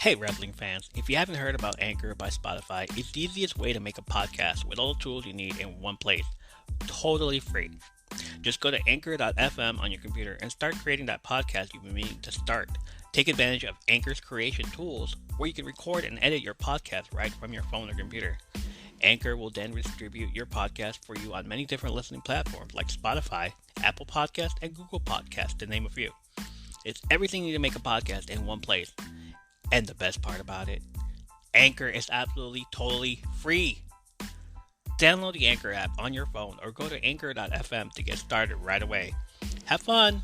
Hey wrestling fans, if you haven't heard about Anchor by Spotify, it's the easiest way to make a podcast with all the tools you need in one place. Totally free. Just go to anchor.fm on your computer and start creating that podcast you've been meaning to start. Take advantage of Anchor's creation tools where you can record and edit your podcast right from your phone or computer. Anchor will then distribute your podcast for you on many different listening platforms like Spotify, Apple Podcasts, and Google Podcasts, to name a few. It's everything you need to make a podcast in one place. And the best part about it, Anchor is absolutely totally free. Download the Anchor app on your phone or go to anchor.fm to get started right away. Have fun!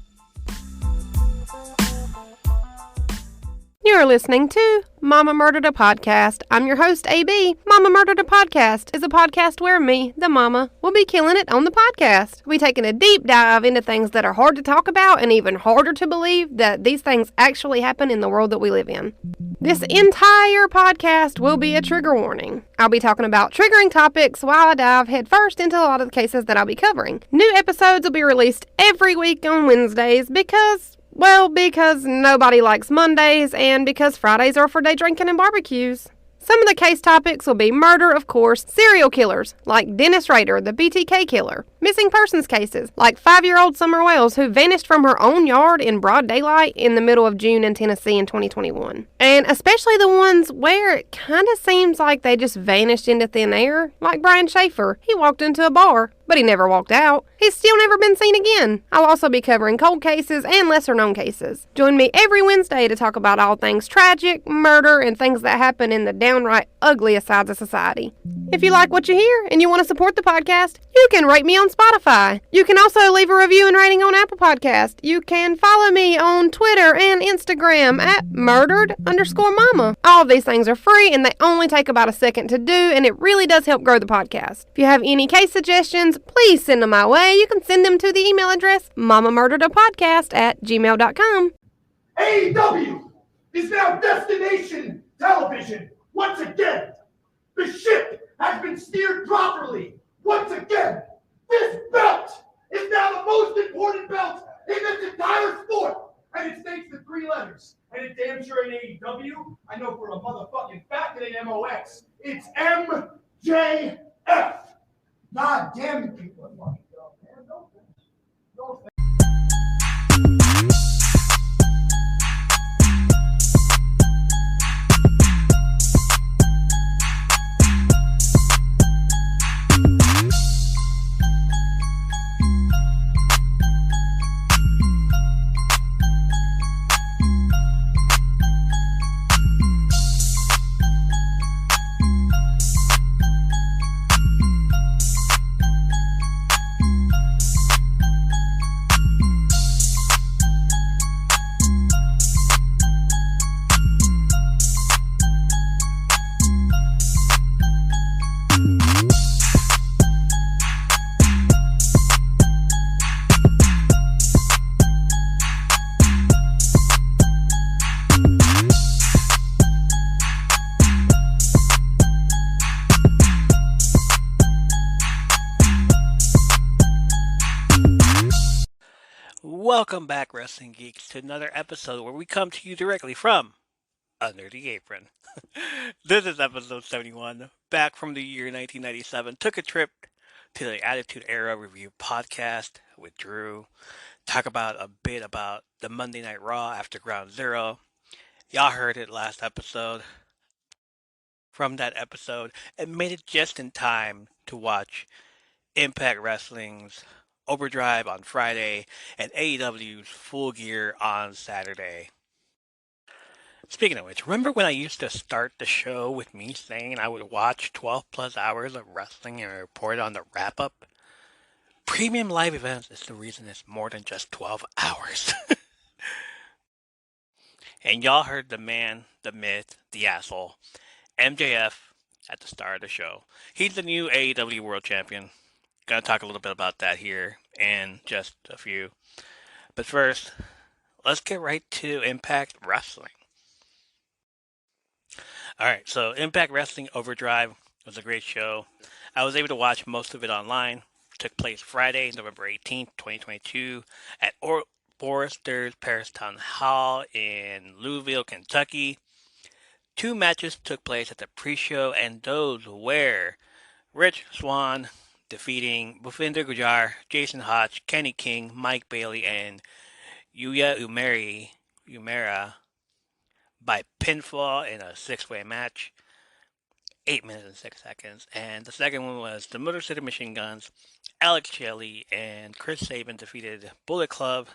You're listening to Mama Murdered a Podcast. I'm your host, AB. Mama Murdered a Podcast is a podcast where me, the mama, will be killing it on the podcast. We'll be taking a deep dive into things that are hard to talk about and even harder to believe that these things actually happen in the world that we live in. This entire podcast will be a trigger warning. I'll be talking about triggering topics while I dive headfirst into a lot of the cases that I'll be covering. New episodes will be released every week on Wednesdays because nobody likes Mondays and because Fridays are for day drinking and barbecues. Some of the case topics will be murder, of course, serial killers, like Dennis Rader, the BTK killer, missing persons cases, like 5-year-old Summer Wells, who vanished from her own yard in broad daylight in the middle of June in Tennessee in 2021. And especially the ones where it kind of seems like they just vanished into thin air, like Brian Schaefer. He walked into a bar, but he never walked out. He's still never been seen again. I'll also be covering cold cases and lesser-known cases. Join me every Wednesday to talk about all things tragic, murder, and things that happen in the downright ugliest sides of society. If you like what you hear and you want to support the podcast, you can rate me on Spotify. You can also leave a review and rating on Apple Podcast. You can follow me on Twitter and Instagram at murdered_mama. All of these things are free and they only take about a second to do, and it really does help grow the podcast. If you have any case suggestions, please send them my way. You can send them to the email address mamamurderedapodcast@gmail.com. AEW is now destination television once again. The ship has been steered properly once again. This belt is now the most important belt in this entire sport. And it's thanks to 3 letters. And it damn sure ain't AEW. I know for a motherfucking fact it ain't MOX. It's MJF. God damn you people are lucky, though, man. Don't Welcome back, Wrestling Geeks, to another episode where we come to you directly from Under the Apron. This is episode 71, back from the year 1997. Took a trip to the Attitude Era Review podcast with Drew. Talk about a bit about the Monday Night Raw after Ground Zero. Y'all heard it last episode. From that episode, and made it just in time to watch Impact Wrestling's Overdrive on Friday and AEW's Full Gear on Saturday. Speaking of which, remember when I used to start the show with me saying I would watch 12 plus hours of wrestling and report on the wrap-up? Premium live events is the reason it's more than just 12 hours. And y'all heard the man, the myth, the asshole, MJF at the start of the show. He's the new AEW World Champion. Gonna talk a little bit about that here in just a few. But first, let's get right to Impact Wrestling. Alright, so Impact Wrestling Overdrive was a great show. I was able to watch most of it online. It took place Friday, November 18th, 2022 at Forrester's Paris Town Hall in Louisville, Kentucky. Two matches took place at the pre-show, and those were Rich Swann defeating Bhupinder Gujjar, Jason Hotch, Kenny King, Mike Bailey, and Yuya Umera by pinfall in a six-way match, 8 minutes and 6 seconds. And the second one was the Motor City Machine Guns, Alex Shelley and Chris Sabin defeated Bullet Club,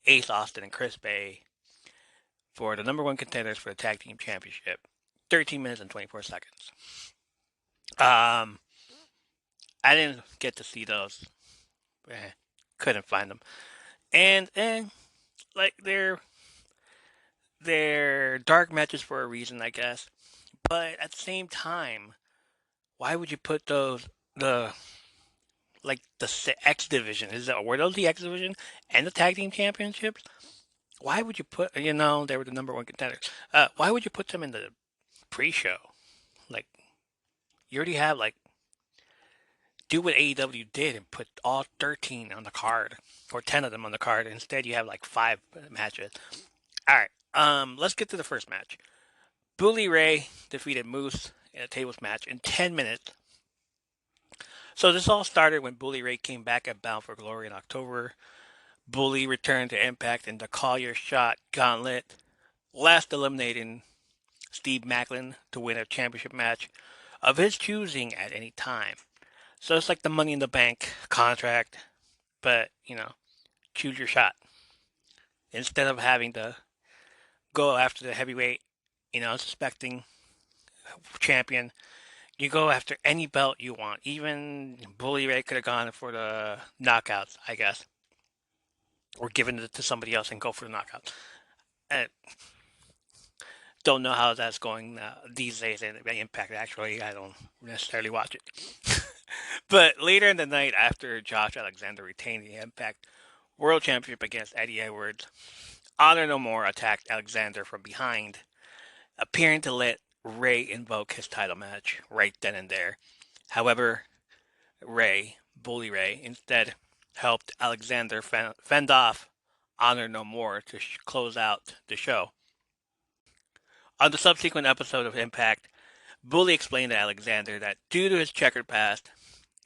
Ace Austin, and Chris Bay for the number one contenders for the Tag Team Championship, 13 minutes and 24 seconds. I didn't get to see those. Couldn't find them. And like they're dark matches for a reason, I guess. But at the same time, why would you put those the X division? Were those the X division and the tag team championships? Why would you put they were the number one contenders? Why would you put them in the pre-show? Like you already have do what AEW did and put all 13 on the card or 10 of them on the card. Instead, you have 5 matches. All right, let's get to the first match. Bully Ray defeated Moose in a tables match in 10 minutes. So this all started when Bully Ray came back at Bound for Glory in October. Bully returned to Impact in the Call Your Shot Gauntlet, last eliminating Steve Macklin to win a championship match of his choosing at any time. So it's like the Money in the Bank contract, but, choose your shot. Instead of having to go after the heavyweight, suspecting champion, you go after any belt you want. Even Bully Ray could have gone for the knockouts, I guess. Or given it to somebody else and go for the knockout. I don't know how that's going these days in Impact, actually. I don't necessarily watch it. But later in the night, after Josh Alexander retained the Impact World Championship against Eddie Edwards, Honor No More attacked Alexander from behind, appearing to let Ray invoke his title match right then and there. However, Bully Ray, instead helped Alexander fend off Honor No More to close out the show. On the subsequent episode of Impact, Bully explained to Alexander that due to his checkered past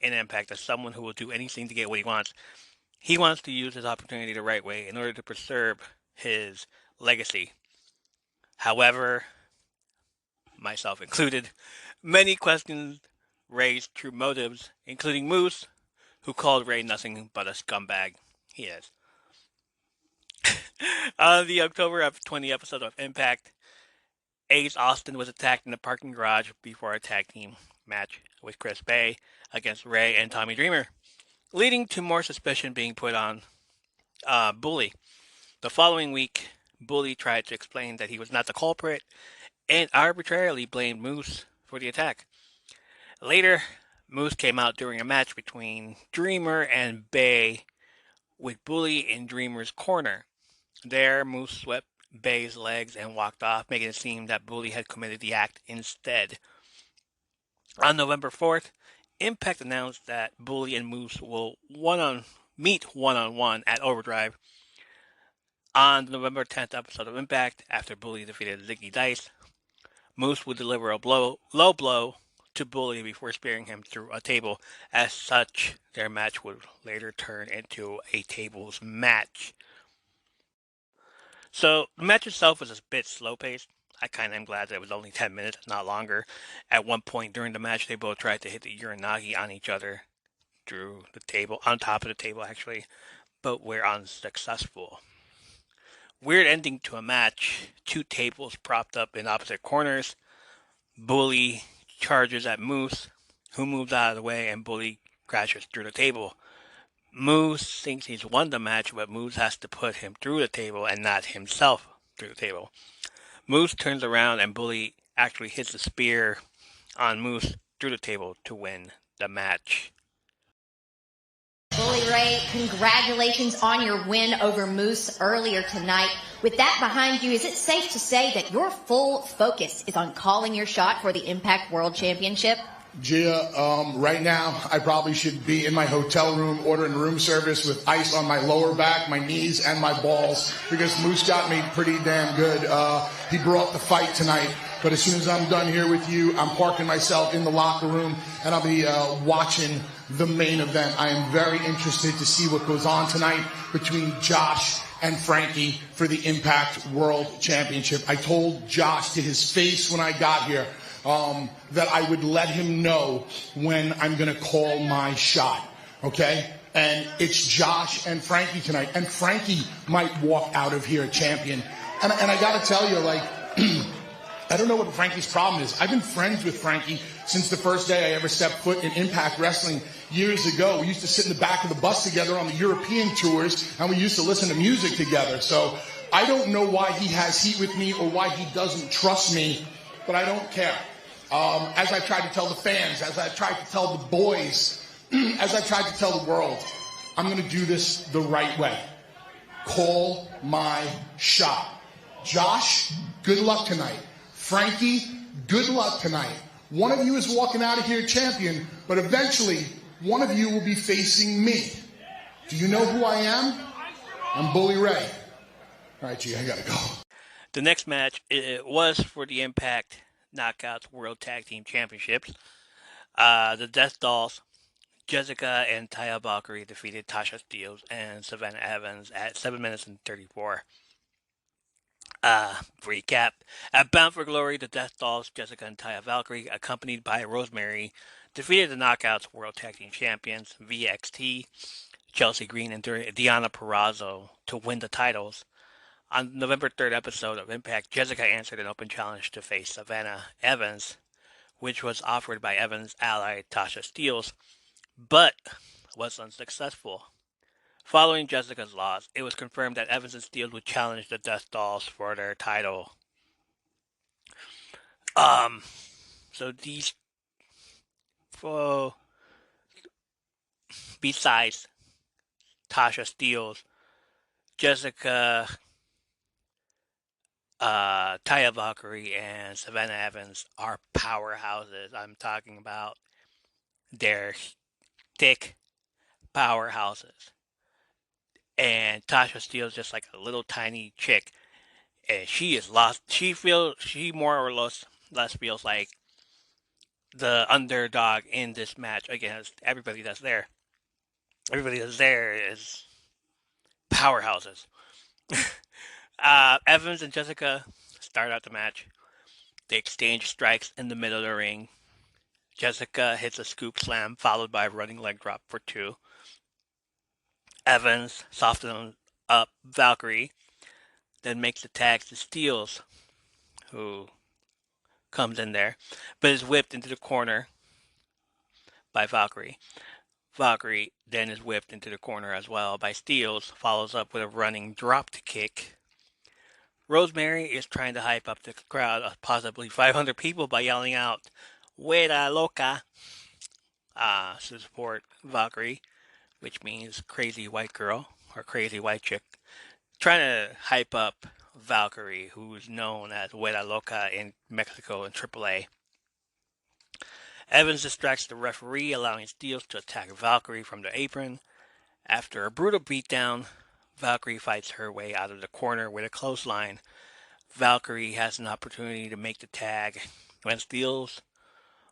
in Impact as someone who will do anything to get what he wants to use his opportunity the right way in order to preserve his legacy. However, myself included, many questioned Ray's true motives, including Moose, who called Ray nothing but a scumbag. He is. On the October 20 episode of Impact, Ace Austin was attacked in the parking garage before a tag team match with Chris Bay against Ray and Tommy Dreamer, leading to more suspicion being put on Bully. The following week, Bully tried to explain that he was not the culprit and arbitrarily blamed Moose for the attack. Later, Moose came out during a match between Dreamer and Bay with Bully in Dreamer's corner. There, Moose swept Bay's legs and walked off, making it seem that Bully had committed the act instead. On November 4th, Impact announced that Bully and Moose will meet one-on-one at Overdrive. On the November 10th episode of Impact, after Bully defeated Ziggy Dice, Moose would deliver a low blow to Bully before spearing him through a table. As such, their match would later turn into a tables match. So, the match itself was a bit slow-paced. I kind of am glad that it was only 10 minutes, not longer. At one point during the match, they both tried to hit the Uranagi on each other through the table, on top of the table actually, but were unsuccessful. Weird ending to a match. 2 tables propped up in opposite corners. Bully charges at Moose, who moves out of the way, and Bully crashes through the table. Moose thinks he's won the match, but Moose has to put him through the table and not himself through the table. Moose turns around and Bully actually hits a spear on Moose through the table to win the match. Bully Ray, congratulations on your win over Moose earlier tonight. With that behind you, is it safe to say that your full focus is on calling your shot for the Impact World Championship? Gia, right now, I probably should be in my hotel room ordering room service with ice on my lower back, my knees, and my balls because Moose got me pretty damn good. He brought the fight tonight, but as soon as I'm done here with you, I'm parking myself in the locker room, and I'll be watching the main event. I am very interested to see what goes on tonight between Josh and Frankie for the Impact World Championship. I told Josh to his face when I got here that I would let him know when I'm going to call my shot, okay? And it's Josh and Frankie tonight. And Frankie might walk out of here a champion. And I got to tell you, like, I don't know what Frankie's problem is. I've been friends with Frankie since the first day I ever stepped foot in Impact Wrestling years ago. We used to sit in the back of the bus together on the European tours, and we used to listen to music together. So I don't know why he has heat with me or why he doesn't trust me, but I don't care. As I tried to tell the fans, as I tried to tell the boys, as I tried to tell the world, I'm going to do this the right way. Call my shot. Josh, good luck tonight. Frankie, good luck tonight. One of you is walking out of here champion, but eventually one of you will be facing me. Do you know who I am? I'm Bully Ray. All right, G, I got to go. The next match it was for the Impact Knockouts World Tag Team Championships. The Death Dolls, Jessica and Taya Valkyrie defeated Tasha Steelz and Savannah Evans at 7 minutes and 34. Recap. At Bound for Glory, the Death Dolls, Jessica and Taya Valkyrie, accompanied by Rosemary, defeated the Knockouts World Tag Team Champions, VXT, Chelsea Green and Deonna Purrazzo to win the titles. On the November 3rd episode of Impact, Jessica answered an open challenge to face Savannah Evans, which was offered by Evans' ally Tasha Steelz, but was unsuccessful. Following Jessica's loss, it was confirmed that Evans and Steelz would challenge the Death Dolls for their title. So these, besides Tasha Steelz, Jessica, Taya Valkyrie, and Savannah Evans are powerhouses. I'm talking about their thick powerhouses. And Tasha Steelz just like a little tiny chick, and she is lost. She more or less feels like the underdog in this match against everybody that's there. Everybody that's there is powerhouses. Evans and Jessica start out the match. They exchange strikes in the middle of the ring. Jessica hits a scoop slam followed by a running leg drop for 2. Evans softens up Valkyrie, then makes the tag to Steelz, who comes in there, but is whipped into the corner by Valkyrie. Valkyrie then is whipped into the corner as well by Steelz, follows up with a running drop kick. Rosemary is trying to hype up the crowd of possibly 500 people by yelling out, "Huera loca," to support Valkyrie, which means crazy white girl or crazy white chick. Trying to hype up Valkyrie, who's known as Huera Loca in Mexico and AAA. Evans distracts the referee, allowing Steelz to attack Valkyrie from the apron. After a brutal beatdown, Valkyrie fights her way out of the corner with a clothesline. Valkyrie has an opportunity to make the tag when Steelz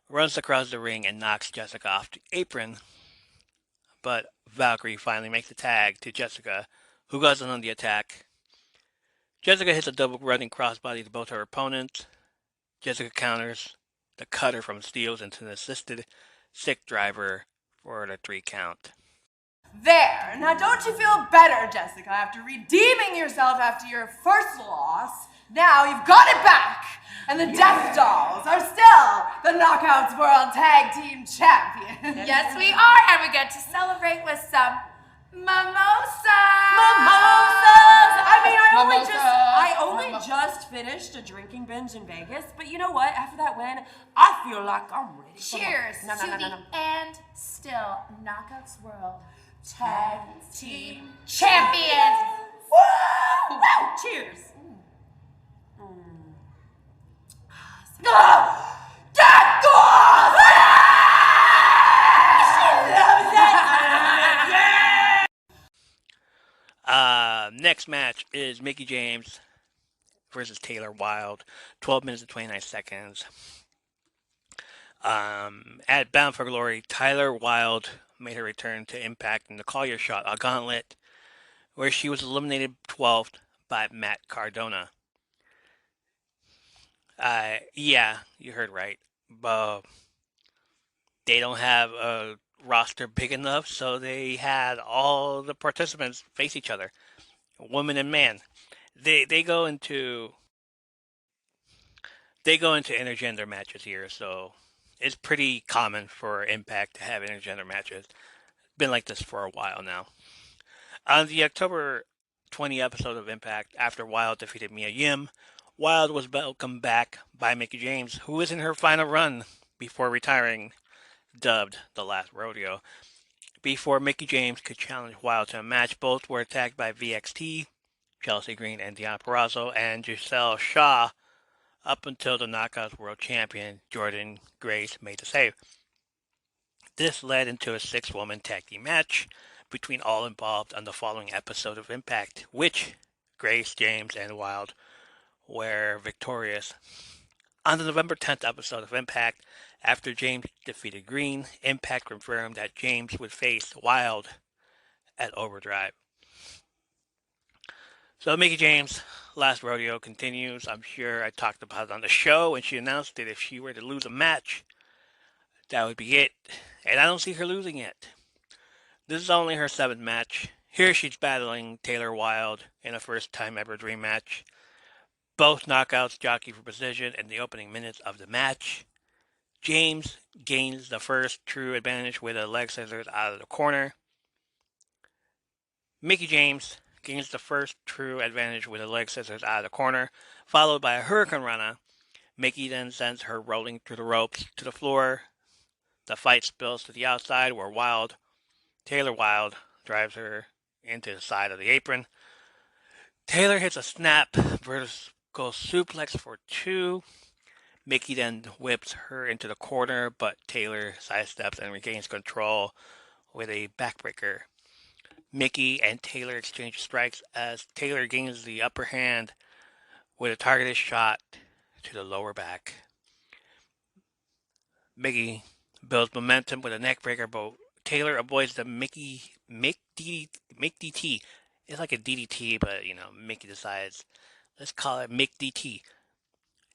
runs across the ring and knocks Jessica off the apron. But Valkyrie finally makes the tag to Jessica, who goes on the attack. Jessica hits a double running crossbody to both her opponents. Jessica counters the cutter from Steelz into an assisted sick driver for the 3 count. There. Now don't you feel better, Jessica, after redeeming yourself after your first loss? Now you've got it back, and the Death Dolls are still the Knockouts World Tag Team Champions. Yes, we are, and we get to celebrate with some mimosas. Mimosas! I mean, I only just finished a drinking binge in Vegas, but you know what? After that win, I feel like I'm ready. Cheers No. to the and still Knockouts World Tag Team Champions! Champions. Woo! Woo! Cheers! Death Dolls! Next match is Mickie James versus Taylor Wilde. 12 minutes and 29 seconds. At Bound for Glory, Tyler Wilde made her return to Impact in the Call Your Shot, a gauntlet, where she was eliminated 12th by Matt Cardona. Yeah, you heard right. They don't have a roster big enough, so they had all the participants face each other, woman and man. They go into intergender matches here, so it's pretty common for Impact to have intergender matches. Been like this for a while now. On the October 20 episode of Impact, after Wilde defeated Mia Yim, Wilde was welcomed back by Mickie James, who was in her final run before retiring, dubbed the last rodeo. Before Mickie James could challenge Wilde to a match, both were attacked by VXT, Chelsea Green and Deonna Purrazzo, and Giselle Shaw, up until the Knockouts World Champion Jordynne Grace made the save. This led into a 6-woman tag team match between all involved on the following episode of Impact, which Grace, James, and Wilde were victorious. On the November 10th episode of Impact, after James defeated Green, Impact confirmed that James would face Wilde at Overdrive. So Mickie James' last rodeo continues. I'm sure I talked about it on the show, and she announced that if she were to lose a match, that would be it. And I don't see her losing it. This is only her 7th match. Here she's battling Taylor Wilde in a first-time ever dream match. Both knockouts jockey for position in the opening minutes of the match. James gains the first true advantage with a leg scissors out of the corner. Mickie James gains the first true advantage with a leg scissors out of the corner, followed by a Hurricane Rana. Mickie then sends her rolling through the ropes to the floor. The fight spills to the outside where Taylor Wilde drives her into the side of the apron. Taylor hits a snap vertical suplex for 2. Mickie then whips her into the corner, but Taylor sidesteps and regains control with a backbreaker. Mickie and Taylor exchange strikes as Taylor gains the upper hand with a targeted shot to the lower back. Mickie builds momentum with a neckbreaker, but Taylor avoids the Mick DT. It's like a DDT, but Mickie decides, let's call it Mick DT.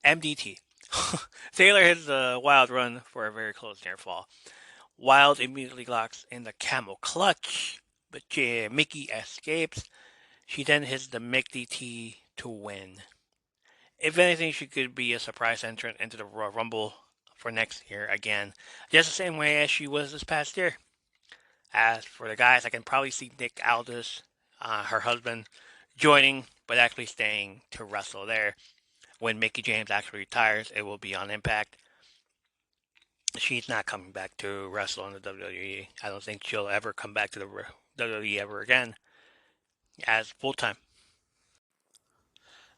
MDT. Taylor hits the Wilde run for a very close near fall. Wilde immediately locks in the camel clutch, but Mickie escapes. She then hits the Mick DT to win. If anything, she could be a surprise entrant into the Royal Rumble for next year again, just the same way as she was this past year. As for the guys, I can probably see Nick Aldis, her husband, joining, but actually staying to wrestle there. When Mickie James actually retires, it will be on Impact. She's not coming back to wrestle in the WWE. I don't think she'll ever come back to the WWE ever again as full-time.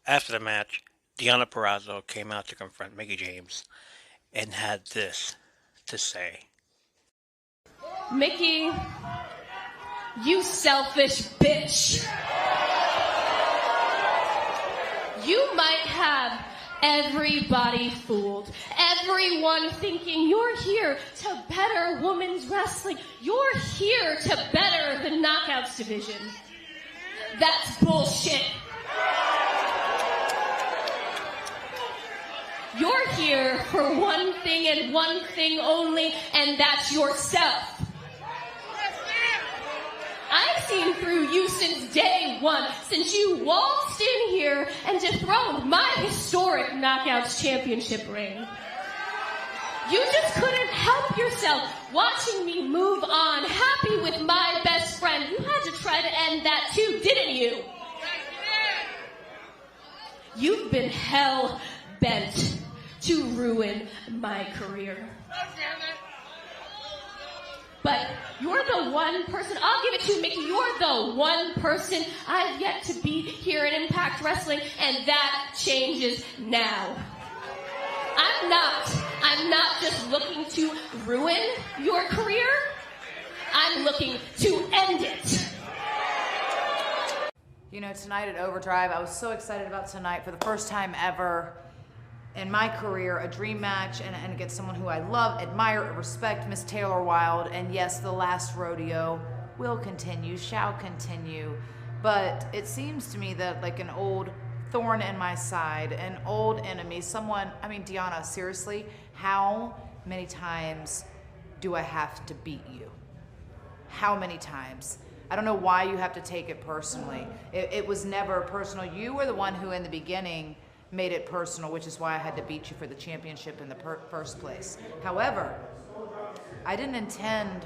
After the match, Deonna Purrazzo came out to confront Mickie James and had this to say. Mickie, you selfish bitch. You might have everybody fooled. Everyone thinking you're here to better women's wrestling. You're here to better the Knockouts division. That's bullshit. You're here for one thing and one thing only, and that's yourself. I've seen through you since day one, since you waltzed in here and dethroned my historic Knockouts championship reign. You just couldn't help yourself watching me move on, happy with my best friend. You had to try to end that too, didn't you? You've been hell-bent to ruin my career. But you're the one person, I'll give it to you, Mickie, you're the one person I've yet to beat here at Impact Wrestling, and that changes now. I'm not just looking to ruin your career, I'm looking to end it. You know, tonight at Overdrive, I was so excited about tonight for the first time ever in my career, a dream match and against someone who I love, admire, respect, Miss Taylor Wilde. And yes, the last rodeo will continue, shall continue. But it seems to me that like an old thorn in my side, an old enemy, someone, I mean, Deanna, seriously, how many times do I have to beat you? How many times? I don't know why you have to take it personally. It was never personal. You were the one who in the beginning made it personal, which is why I had to beat you for the championship in the first place. However, I didn't intend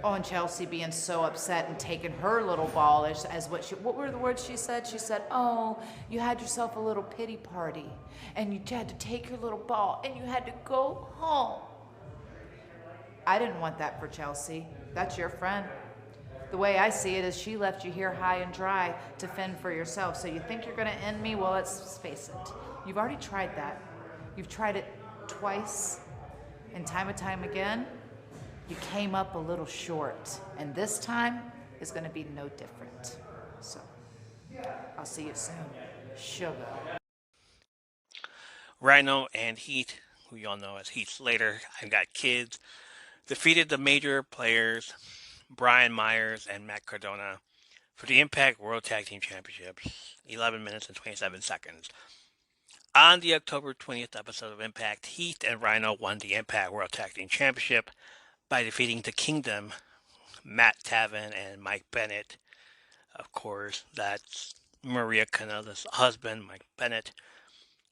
on Chelsea being so upset and taking her little ball as what were the words she said? She said, oh, you had yourself a little pity party and you had to take your little ball and you had to go home. I didn't want that for Chelsea. That's your friend. The way I see it is she left you here high and dry to fend for yourself. So you think you're going to end me? Well, let's face it. You've already tried that. You've tried it twice, and time again, you came up a little short. And this time is going to be no different. So I'll see you soon. Sugar. Rhino and Heat, who y'all know as Heath Slater, I've Got Kids, defeated the major players Brian Myers and Matt Cardona for the Impact World Tag Team Championships, 11 minutes and 27 seconds. On the October 20th episode of Impact, Heath and Rhino won the Impact World Tag Team Championship by defeating the Kingdom, Matt Taven and Mike Bennett. Of course, that's Maria Kanellis' husband, Mike Bennett.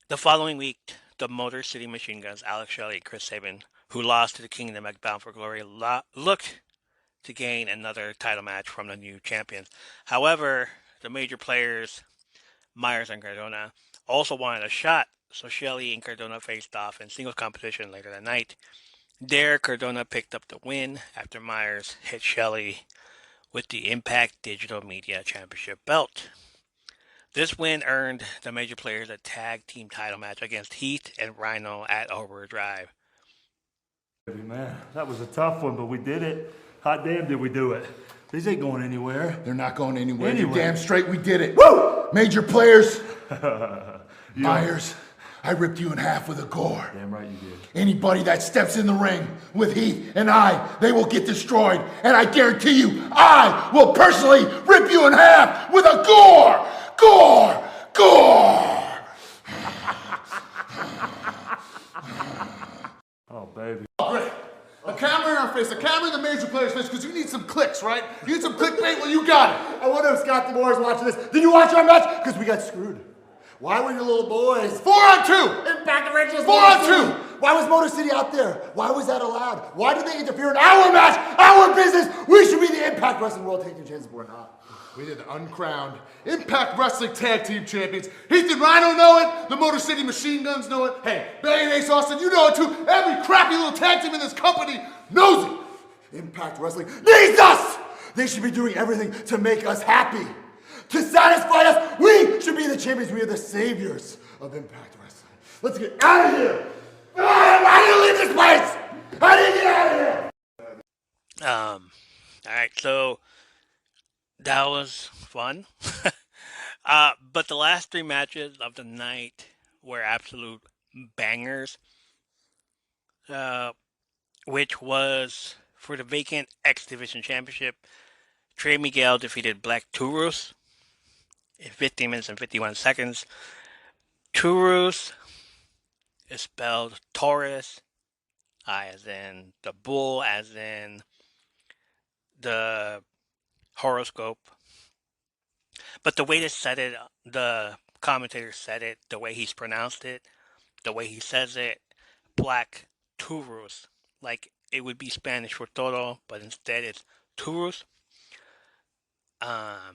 The following week, the Motor City Machine Guns, Alex Shelley and Chris Sabin, who lost to the Kingdom at Bound for Glory, looked to gain another title match from the new champions. However, the major players, Myers and Cardona, also wanted a shot, so Shelley and Cardona faced off in singles competition later that night. There, Cardona picked up the win after Myers hit Shelley with the Impact Digital Media Championship belt. This win earned the major players a tag team title match against Heath and Rhino at Overdrive. Man, that was a tough one, but we did it. Hot damn, did we do it. These ain't going anywhere. They're not going anywhere. Anyway. You're damn straight we did it. Woo! Major players. You Myers, I ripped you in half with a gore. Damn right you did. Anybody that steps in the ring with Heath and I, they will get destroyed. And I guarantee you, I will personally rip you in half with a gore! Gore! Gore! Oh, baby. Oh, great. A camera in our face, a camera in the major player's face, because you need some clicks, right? You need some clickbait, well, you got it. I wonder if Scott DeMoore is watching this. Did you watch our match? Because we got screwed. Why were your little boys 4-on-2! Impact Rangers 4-on-2! Why was Motor City out there? Why was that allowed? Why did they interfere in our match, our business? We should be the Impact Wrestling World Tag Team Champions, but we're not. We did the uncrowned Impact Wrestling Tag Team Champions. Heath and Rhino know it. The Motor City Machine Guns know it. Hey, Bailey and Ace Austin, you know it too. Every crappy little tag team in this company knows it. Impact Wrestling needs us! They should be doing everything to make us happy. To satisfy us, we should be the champions. We are the saviors of Impact Wrestling. Let's get out of here! How do you leave this place? How do you get out of here? Alright, so that was fun. But the last three matches of the night were absolute bangers. Which was for the vacant X Division Championship. Trey Miguel defeated Black Taurus in 15 minutes and 51 seconds. Taurus is spelled Taurus, I as in the bull, as in the horoscope. But the way they said it, the commentator said it, the way he's pronounced it, the way he says it, Black Taurus. Like it would be Spanish for toro, but instead it's Taurus.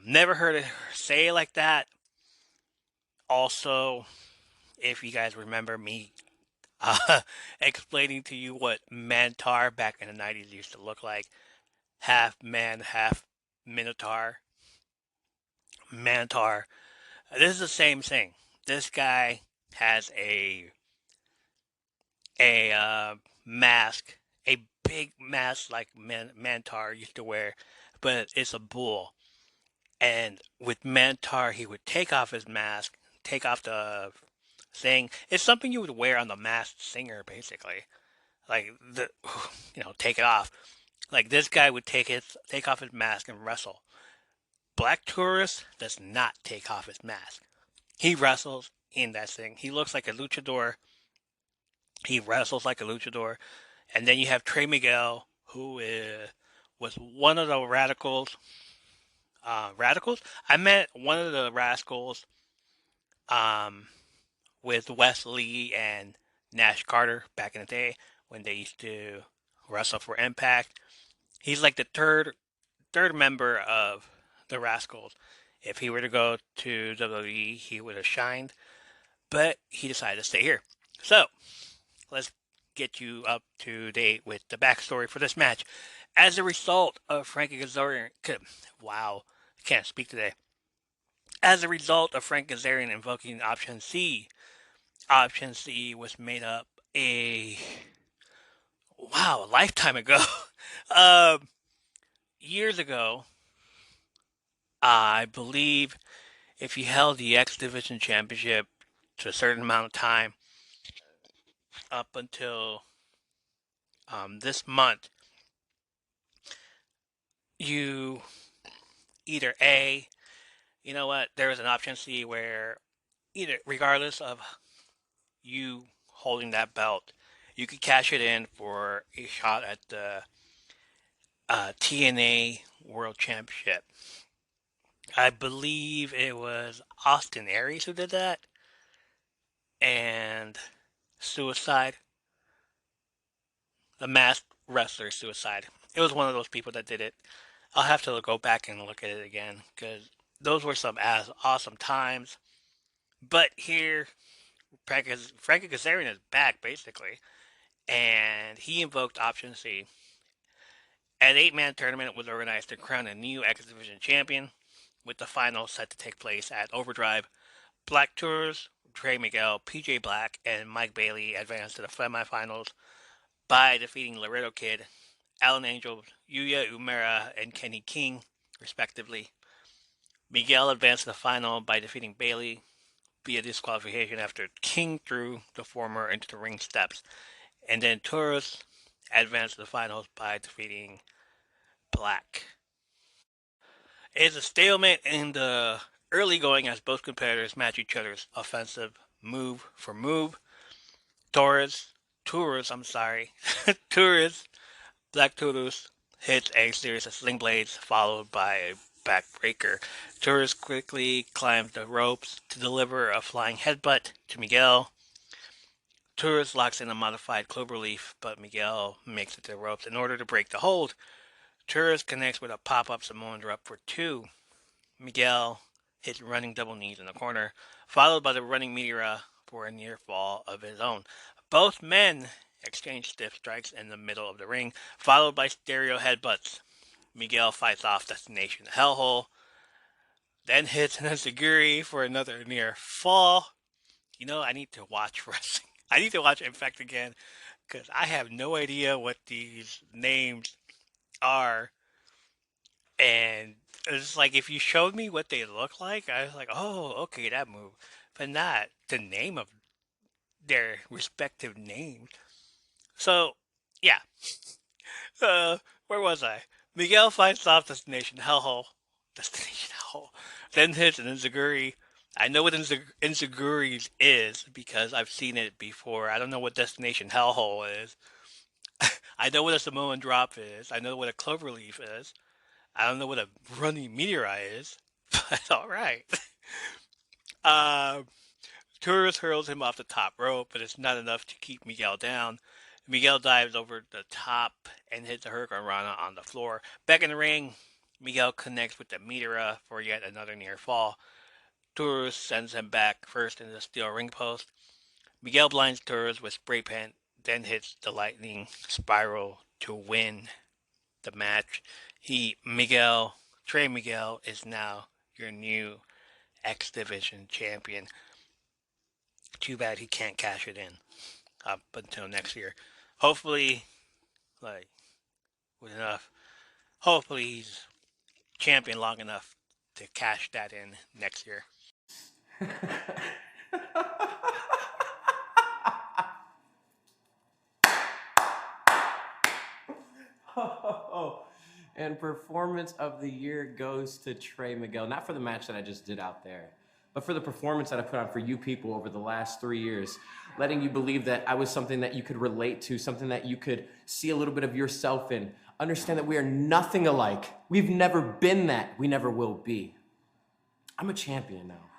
Never heard her say it like that. Also, if you guys remember me explaining to you what Mantar back in the 90s used to look like, half man, half minotaur. Mantar. This is the same thing. This guy has a mask, a big mask like Mantar used to wear, but it's a bull. And with Mantar, he would take off his mask, take off the thing. It's something you would wear on the Masked Singer, basically. Like the, take it off. Like this guy would take off his mask and wrestle. Black Tourist does not take off his mask. He wrestles in that thing. He looks like a luchador. He wrestles like a luchador. And then you have Trey Miguel, who was one of the radicals. Radicals? I met one of the rascals um, with Wes Lee and Nash Carter back in the day when they used to wrestle for Impact. He's like the third member of the Rascals. If he were to go to WWE, he would have shined, but he decided to stay here. So let's get you up to date with the backstory for this match. As a result of Frankie Kazarian, wow, I can't speak today. As a result of Frank Kazarian invoking Option C, Option C was made up a lifetime ago. um, Years ago, I believe if you held the X Division Championship to a certain amount of time, up until this month, you either A, there was an option C where either, regardless of you holding that belt, you could cash it in for a shot at the TNA World Championship. I believe it was Austin Aries who did that, and Suicide, the masked wrestler Suicide. It was one of those people that did it. I'll have to go back and look at it again because those were some awesome times. But here, Frankie Kazarian is back basically, and he invoked Option C. An 8-man tournament was organized to crown a new X Division champion, with the final set to take place at Overdrive. Black Tours, Trey Miguel, PJ Black, and Mike Bailey advanced to the semifinals by defeating Laredo Kid, Alan Angel, Yuya Umera, and Kenny King, respectively. Miguel advanced to the final by defeating Bailey via disqualification after King threw the former into the ring steps. And then Torres advanced to the finals by defeating Black. It is a stalemate in the early going as both competitors match each other's offensive move for move. Torres, Torres, Black Torres hits a series of sling blades followed by a backbreaker. Torres quickly climbs the ropes to deliver a flying headbutt to Miguel. Torres locks in a modified cloverleaf, but Miguel makes it to the ropes in order to break the hold. Torres connects with a pop-up Samoan drop for 2. Miguel hits running double knees in the corner, followed by the running meteora for a near fall of his own. Both men exchange stiff strikes in the middle of the ring, followed by stereo headbutts. Miguel fights off Destination Hellhole, then hits an Enziguri for another near fall. I need to watch wrestling. I need to watch Impact again because I have no idea what these names are. And it's like if you showed me what they look like, I was like, oh, okay, that move. But not the name of their respective names. So, yeah. Where was I? Miguel fights off Destination Hellhole. Destination Hellhole. Then hits an Enziguri. I know what Enziguri is because I've seen it before. I don't know what Destination Hellhole is. I know what a Samoan drop is. I know what a cloverleaf is. I don't know what a running meteorite is, but alright. Torres hurls him off the top rope, but it's not enough to keep Miguel down. Miguel dives over the top and hits a Hurricane Rana on the floor. Back in the ring, Miguel connects with the meteora for yet another near fall. Torres sends him back first into the steel ring post. Miguel blinds Torres with spray paint, then hits the lightning spiral to win the match. Trey Miguel is now your new X Division champion. Too bad he can't cash it in up until next year. Hopefully, with enough. Hopefully he's champion long enough to cash that in next year. And performance of the year goes to Trey Miguel. Not for the match that I just did out there, but for the performance that I put on for you people over the last 3 years, letting you believe that I was something that you could relate to, something that you could see a little bit of yourself in. Understand that we are nothing alike. We've never been that. We never will be. I'm a champion now,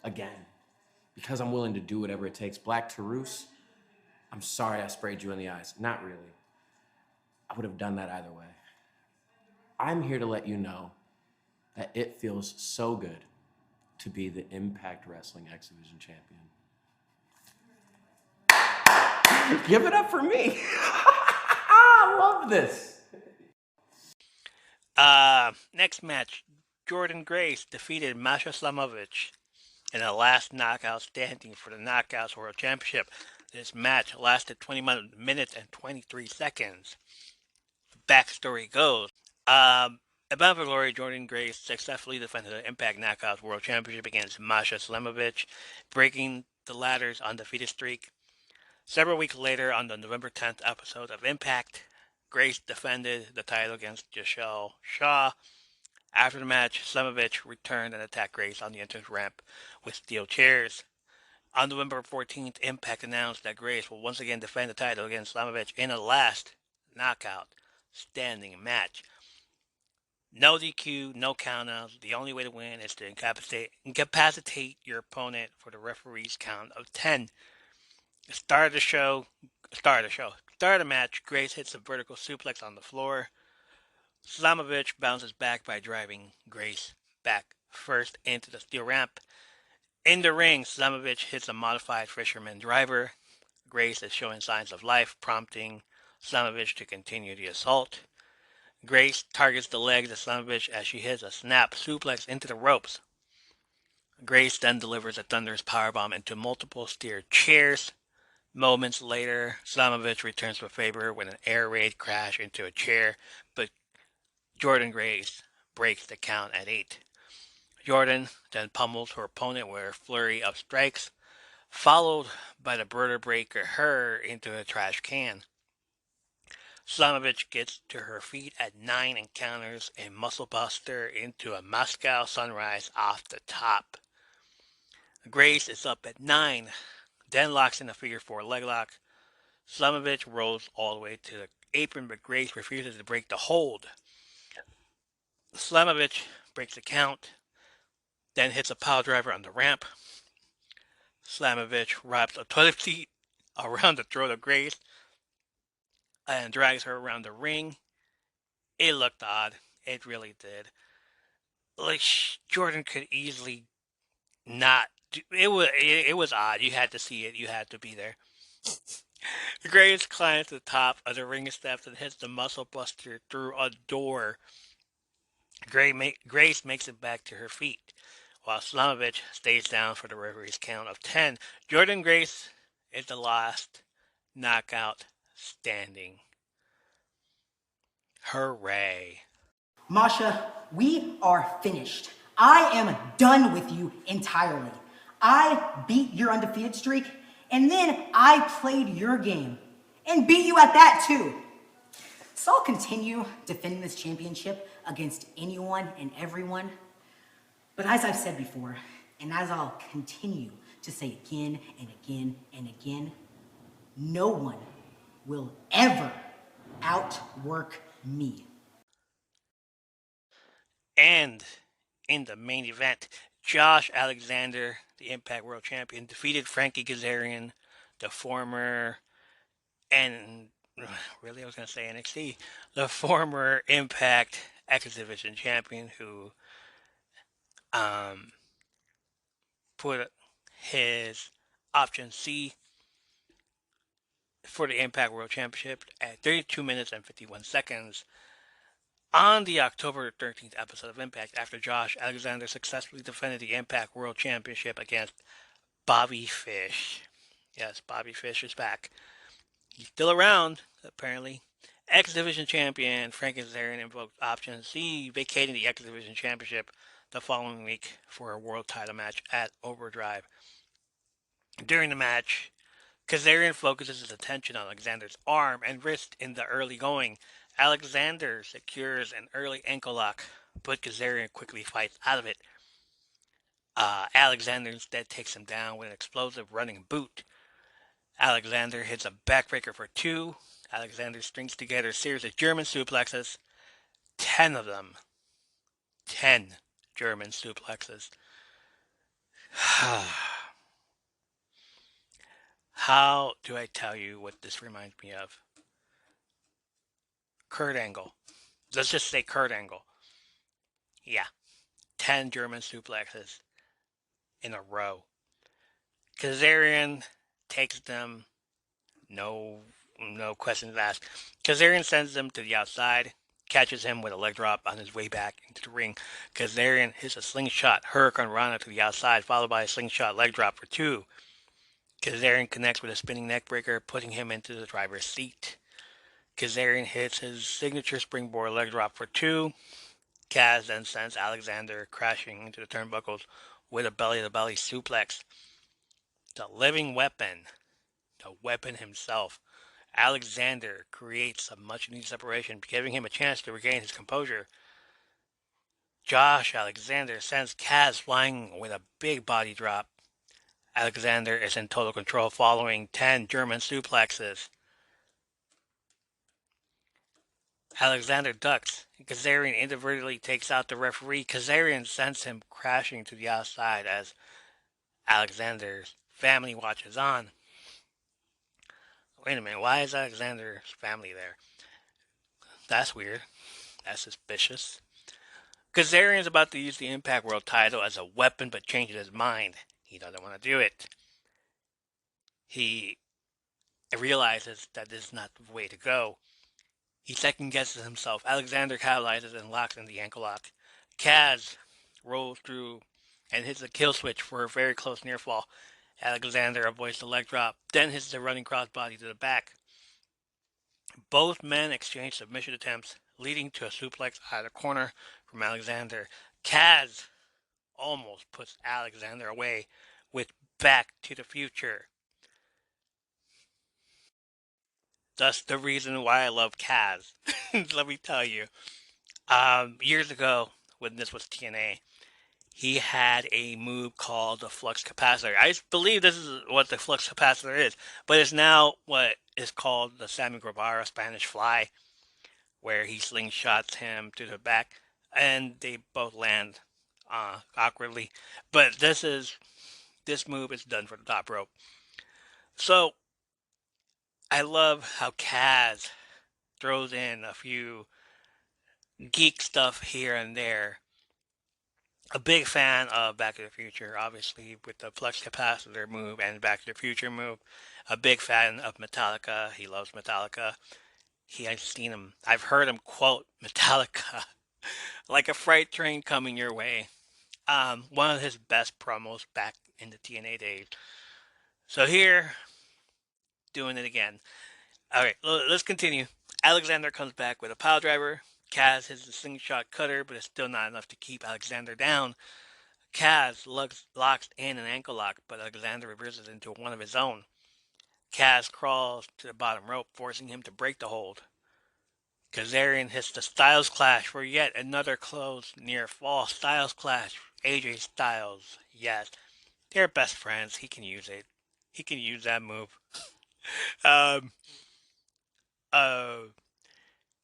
again, because I'm willing to do whatever it takes. Black Taurus, I'm sorry I sprayed you in the eyes. Not really. I would have done that either way. I'm here to let you know that it feels so good to be the Impact Wrestling X Division champion. Give it up for me. I love this. Next match, Jordan Grace defeated Masha Slamovich in the last knockout standing for the Knockouts World Championship. This match lasted 20 minutes and 23 seconds. Backstory goes, at Bound for Glory, Jordan Grace successfully defended the Impact Knockouts World Championship against Masha Slamovich, breaking the latter's undefeated streak. Several weeks later, on the November 10th episode of Impact, Grace defended the title against Giselle Shaw. After the match, Slamovich returned and attacked Grace on the entrance ramp with steel chairs. On November 14th, Impact announced that Grace will once again defend the title against Slamovich in a last knockout standing match. No DQ, no countouts. The only way to win is to incapacitate your opponent for the referee's count of 10. Start of the match, Grace hits a vertical suplex on the floor. Slamovich bounces back by driving Grace back first into the steel ramp. In the ring, Slamovich hits a modified fisherman driver. Grace is showing signs of life, prompting Slamovich to continue the assault. Grace targets the legs of Slamovich as she hits a snap suplex into the ropes. Grace then delivers a thunderous powerbomb into multiple steel chairs. Moments later, Slamovich returns for favor with an air raid crash into a chair, but Jordan Grace breaks the count at 8. Jordan then pummels her opponent with a flurry of strikes, followed by the Brother Breaker her into a trash can. Slamovich gets to her feet at 9 and counters a muscle buster into a Moscow Sunrise off the top. Grace is up at 9, then locks in a figure 4 leg lock. Slamovich rolls all the way to the apron, but Grace refuses to break the hold. Slamovich breaks the count, then hits a pile driver on the ramp. Slamovich wraps a toilet seat around the throat of Grace and drags her around the ring. It looked odd. It really did. Like, Jordan could easily not do it was odd. You had to see it. You had to be there. Grace climbs to the top of the ring steps and hits the muscle buster through a door. Grace makes it back to her feet, while Slamovich stays down for the referee's count of 10. Jordan Grace is the last knockout standing. Hooray. Masha, we are finished. I am done with you entirely. I beat your undefeated streak, and then I played your game and beat you at that too. So I'll continue defending this championship against anyone and everyone. But as I've said before, and as I'll continue to say again and again and again, no one will ever outwork me. And in the main event, Josh Alexander, the Impact World Champion, defeated Frankie Kazarian, the former, and really I was going to say NXT, the former Impact X Division Champion who put his option C for the Impact World Championship at 32 minutes and 51 seconds. On the October 13th episode of Impact, after Josh Alexander successfully defended the Impact World Championship against Bobby Fish. Yes, Bobby Fish is back. He's still around, apparently. X Division Champion Frank Kazarian invoked Option C, vacating the X Division Championship the following week for a world title match at Overdrive. During the match, Kazarian focuses his attention on Alexander's arm and wrist in the early going. Alexander secures an early ankle lock, but Kazarian quickly fights out of it. Alexander instead takes him down with an explosive running boot. Alexander hits a backbreaker for 2. Alexander strings together a series of German suplexes, 10 of them. 10 German suplexes. How do I tell you what this reminds me of? Kurt Angle. Let's just say Kurt Angle. Yeah, 10 German suplexes in a row. Kazarian takes them, no questions asked. Kazarian sends them to the outside, catches him with a leg drop on his way back into the ring. Kazarian hits a slingshot Hurricane Rana to the outside, followed by a slingshot leg drop for 2. Kazarian connects with a spinning neckbreaker, putting him into the driver's seat. Kazarian hits his signature springboard leg drop for 2. Kaz then sends Alexander crashing into the turnbuckles with a belly-to-belly suplex. The living weapon, the weapon himself, Alexander creates a much-needed separation, giving him a chance to regain his composure. Josh Alexander sends Kaz flying with a big body drop. Alexander is in total control following 10 German suplexes. Alexander ducks. Kazarian inadvertently takes out the referee. Kazarian sends him crashing to the outside as Alexander's family watches on. Wait a minute, why is Alexander's family there? That's weird. That's suspicious. Kazarian's about to use the Impact World title as a weapon, but changes his mind. He doesn't want to do it. He realizes that this is not the way to go. He second guesses himself. Alexander capitalizes and locks in the ankle lock. Kaz rolls through and hits a kill switch for a very close near fall. Alexander avoids the leg drop, then hits the running crossbody to the back. Both men exchange submission attempts, leading to a suplex out of the corner from Alexander. Kaz almost puts Alexander away with Back to the Future. That's the reason why I love Kaz. Let me tell you. Years ago, when this was TNA, he had a move called the flux capacitor. I believe this is what the flux capacitor is, but it's now what is called the Sammy Guevara Spanish Fly, where he slingshots him to the back, and they both land awkwardly. But this move is done for the top rope. So I love how Kaz throws in a few geek stuff here and there. A big fan of Back to the Future, obviously, with the flux capacitor move and Back to the Future move. A big fan of Metallica. He loves Metallica. I've heard him quote Metallica like a freight train coming your way. One of his best promos back in the TNA days. So here, doing it again. Alright, let's continue. Alexander comes back with a pile driver. Kaz hits the slingshot cutter, but it's still not enough to keep Alexander down. Kaz locks in an ankle lock, but Alexander reverses into one of his own. Kaz crawls to the bottom rope, forcing him to break the hold. Kazarian hits the Styles Clash for yet another close near fall. Styles Clash, AJ Styles, yes. They're best friends. He can use it. He can use that move.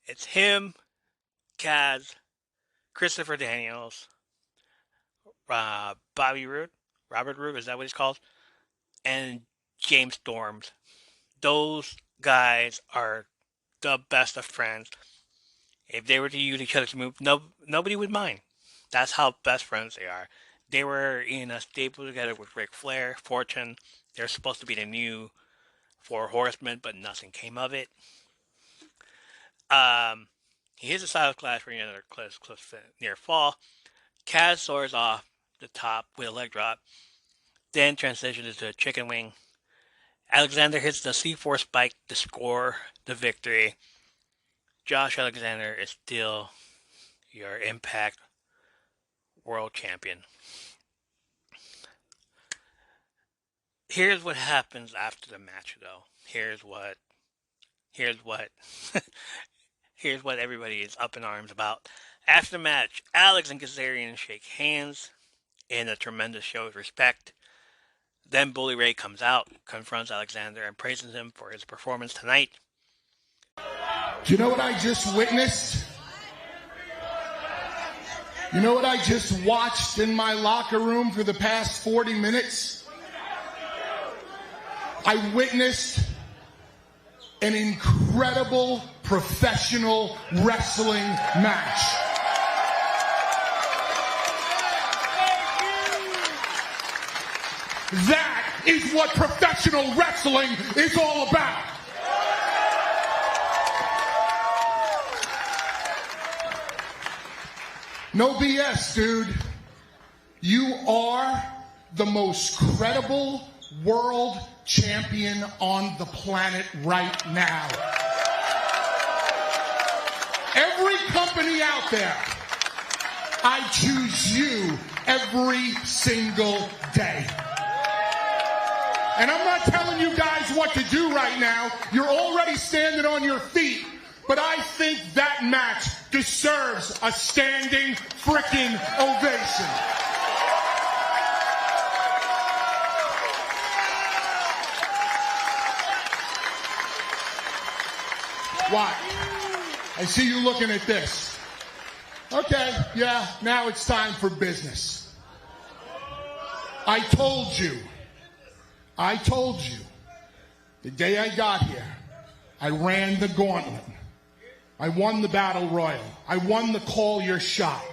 It's him, Kaz, Christopher Daniels, Bobby Roode, Robert Roode, is that what he's called? And James Storms. Those guys are the best of friends. If they were to use each other's move, nobody would mind. That's how best friends they are. They were in a stable together with Ric Flair, Fortune. They're supposed to be the new Four Horsemen, but nothing came of it. He hits a Styles Clash for another close near fall. Kaz soars off the top with a leg drop, then transitions into a chicken wing. Alexander hits the C4 spike to score the victory. Josh Alexander is still your Impact world champion. Here's what happens after the match, though. Here's what here's what everybody is up in arms about. After the match, Alex and Kazarian shake hands in a tremendous show of respect. Then Bully Ray comes out, confronts Alexander, and praises him for his performance tonight. Do you know what I just witnessed? You know what I just watched in my locker room for the past 40 minutes? I witnessed an incredible professional wrestling match. That is what professional wrestling is all about. No BS, dude. You are the most credible world champion on the planet right now. Every company out there, I choose you every single day. And I'm not telling you guys what to do right now. You're already standing on your feet. But I think that match deserves a standing frickin' ovation. What? I see you looking at this. Okay, yeah, now it's time for business. I told you the day I got here, I ran the gauntlet. I won the battle royal. I won the call your shot.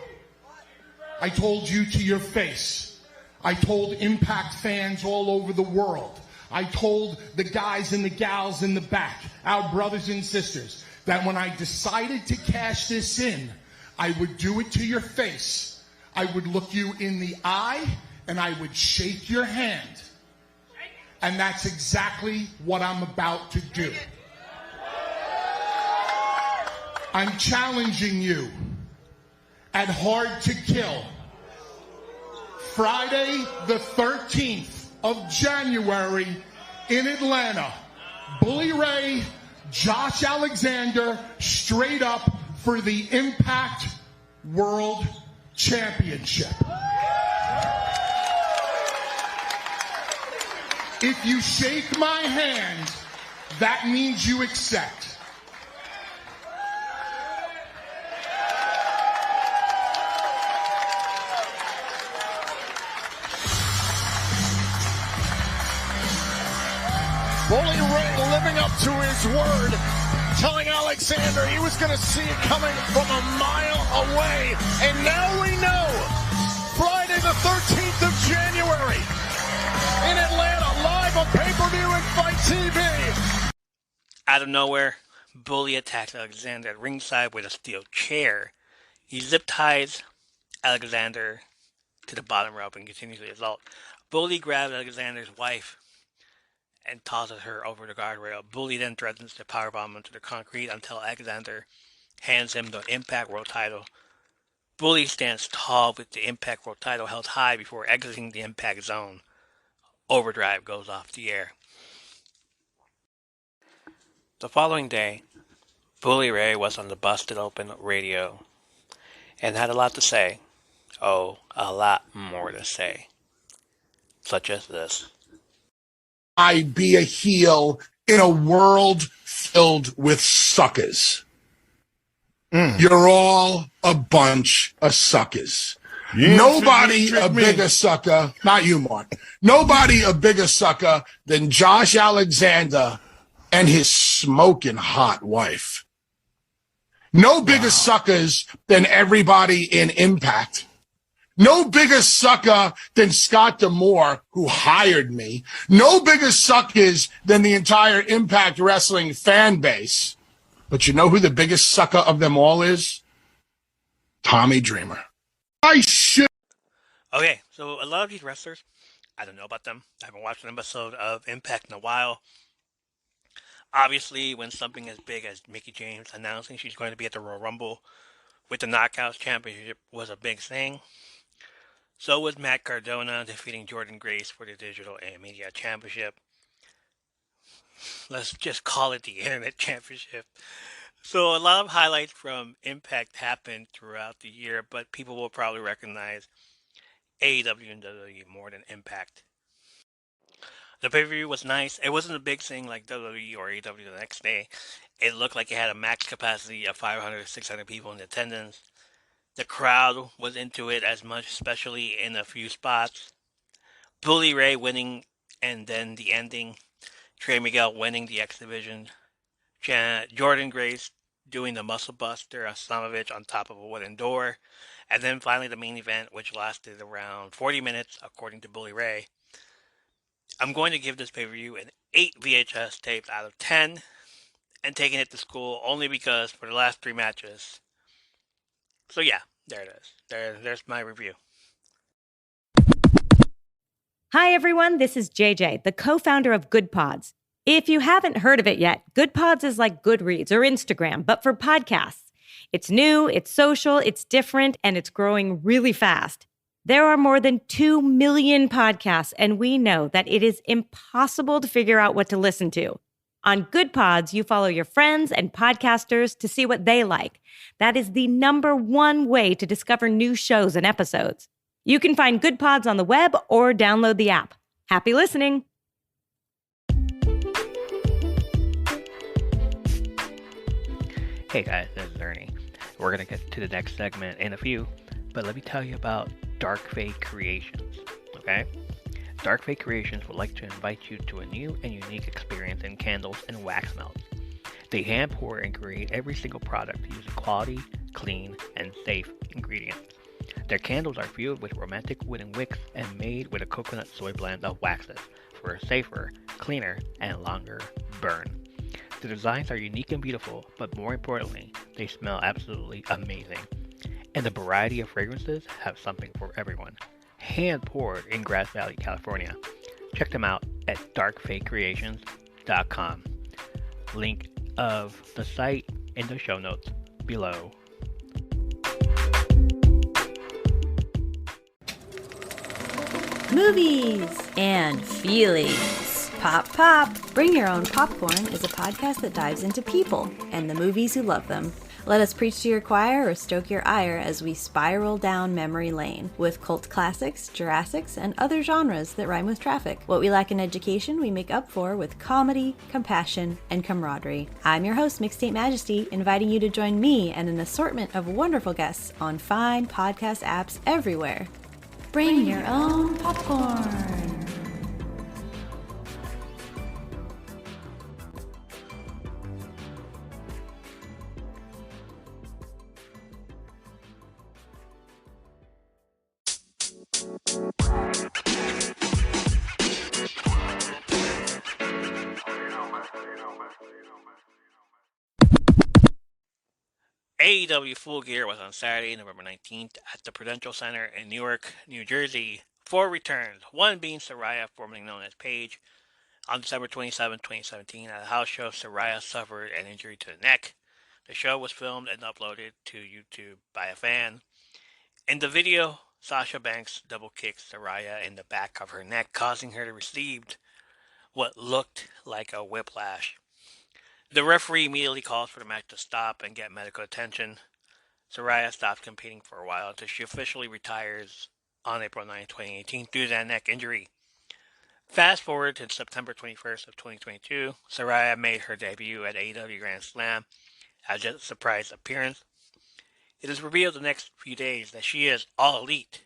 I told you to your face. I told Impact fans all over the world. I told the guys and the gals in the back, our brothers and sisters, that when I decided to cash this in, I would do it to your face. I would look you in the eye and I would shake your hand. And that's exactly what I'm about to do. I'm challenging you at Hard to Kill, Friday the 13th of January in Atlanta. Bully Ray, Josh Alexander, straight up for the Impact World Championship. If you shake my hand, that means you accept. Bully Ray living up to his word, telling Alexander he was going to see it coming from a mile away. And now we know, Friday the 13th of January in Atlanta, live on pay-per-view and Fight TV. Out of nowhere, Bully attacks Alexander at ringside with a steel chair. He zip ties Alexander to the bottom rope and continues to assault. Bully grabs Alexander's wife and tosses her over the guardrail. Bully then threatens to powerbomb him to the concrete until Alexander hands him the Impact World title. Bully stands tall with the Impact World title held high before exiting the Impact Zone. Overdrive goes off the air. The following day, Bully Ray was on the Busted Open radio and had a lot to say. Oh, a lot more to say. Such as this. I be a heel in a world filled with suckers. You're all a bunch of suckers. Nobody a bigger sucker, not you, Mark. Nobody a bigger sucker than Josh Alexander and his smoking hot wife. No bigger suckers than everybody in Impact. No bigger sucker than Scott D'Amore, who hired me. No bigger suckers than the entire Impact Wrestling fan base. But you know who the biggest sucker of them all is? Tommy Dreamer. I should. Okay, so a lot of these wrestlers, I don't know about them. I haven't watched an episode of Impact in a while. Obviously, when something as big as Mickie James announcing she's going to be at the Royal Rumble with the Knockouts Championship was a big thing. So was Matt Cardona defeating Jordan Grace for the Digital and Media Championship. Let's just call it the Internet Championship. So a lot of highlights from Impact happened throughout the year, but people will probably recognize AEW and WWE more than Impact. The pay-per-view was nice. It wasn't a big thing like WWE or AEW the next day. It looked like it had a max capacity of 500 to 600 people in attendance. The crowd was into it as much, especially in a few spots. Bully Ray winning and then the ending. Trey Miguel winning the X Division. Jordan Grace doing the Muscle Buster Aslamovich on top of a wooden door. And then finally the main event, which lasted around 40 minutes, according to Bully Ray. I'm going to give this pay-per-view an 8 VHS tapes out of 10 and taking it to school only because for the last 3 matches. So yeah, there it is. There's my review. Hi, everyone. This is JJ, the co-founder of Good Pods. If you haven't heard of it yet, Good Pods is like Goodreads or Instagram, but for podcasts. It's new, it's social, it's different, and it's growing really fast. There are more than 2 million podcasts, and we know that it is impossible to figure out what to listen to. On Good Pods, you follow your friends and podcasters to see what they like. That is the #1 way to discover new shows and episodes. You can find Good Pods on the web or download the app. Happy listening! Hey guys, this is Ernie. We're going to get to the next segment in a few, but let me tell you about Dark Fate Creations, okay? Dark Fate Creations would like to invite you to a new and unique experience in candles and wax melts. They hand pour and create every single product using quality, clean, and safe ingredients. Their candles are filled with romantic wooden wicks and made with a coconut soy blend of waxes for a safer, cleaner, and longer burn. The designs are unique and beautiful, but more importantly, they smell absolutely amazing. And the variety of fragrances have something for everyone. Hand poured in Grass Valley, California. Check them out at darkfatecreations.com. Link of the site in the show notes below. Movies and feelings. Pop, pop. Bring Your Own Popcorn is a podcast that dives into people and the movies who love them. Let us preach to your choir or stoke your ire as we spiral down memory lane with cult classics, Jurassics, and other genres that rhyme with traffic. What we lack in education, we make up for with comedy, compassion, and camaraderie. I'm your host, Mixtape Majesty, inviting you to join me and an assortment of wonderful guests on fine podcast apps everywhere. Bring your own popcorn. AEW Full Gear was on Saturday, November 19th at the Prudential Center in Newark, New Jersey. 4 returns, one being Saraya, formerly known as Paige. On December 27, 2017, at a house show, Saraya suffered an injury to the neck. The show was filmed and uploaded to YouTube by a fan. In the video, Sasha Banks double kicks Saraya in the back of her neck, causing her to receive what looked like a whiplash. The referee immediately calls for the match to stop and get medical attention. Saraya stops competing for a while until she officially retires on April 9, 2018 due to that neck injury. Fast forward to September 21st of 2022, Saraya made her debut at AEW Grand Slam as a surprise appearance. It is revealed the next few days that she is all elite,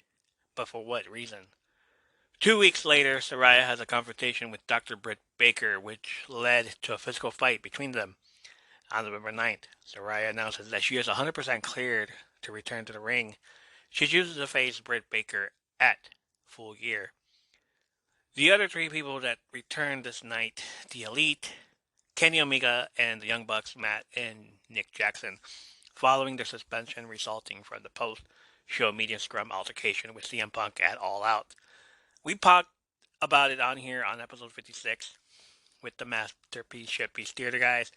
but for what reason? 2 weeks later, Saraya has a confrontation with Dr. Britt Baker, which led to a physical fight between them. On November 9th, Saraya announces that she is 100% cleared to return to the ring. She chooses to face Britt Baker at Full Gear. The other 3 people that returned this night, the Elite, Kenny Omega, and the Young Bucks, Matt and Nick Jackson, following their suspension resulting from the post-show media scrum altercation with CM Punk at All Out. We talked about it on here on episode 56 with the Masterpiece Shitpiece Theater guys.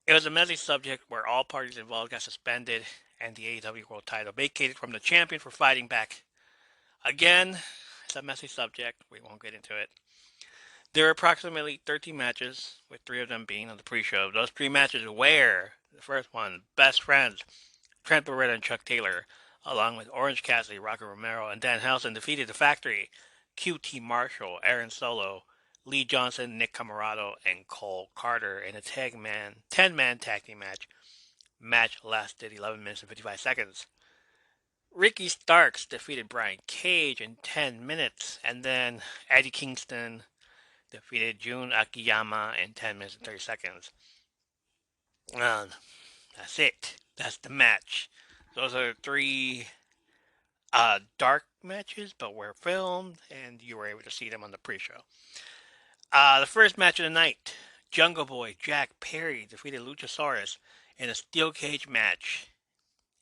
It was a messy subject where all parties involved got suspended and the AEW World title vacated from the champion for fighting back Again, it's a messy subject. We won't get into it. There are approximately 13 matches, with 3 of them being on the pre-show. Those 3 matches were, the first one, Best Friends, Trent Barretta and Chuck Taylor, along with Orange Cassidy, Rocky Romero, and Dan Henderson defeated The Factory, QT Marshall, Aaron Solo, Lee Johnson, Nick Camarado, and Cole Carter in a 10-man tag team match. Match lasted 11 minutes and 55 seconds. Ricky Starks defeated Brian Cage in 10 minutes, and then Eddie Kingston defeated Jun Akiyama in 10 minutes and 30 seconds. That's it. That's the match. Those are 3 dark matches, but were filmed, and you were able to see them on the pre-show. The first match of the night, Jungle Boy Jack Perry defeated Luchasaurus in a steel cage match.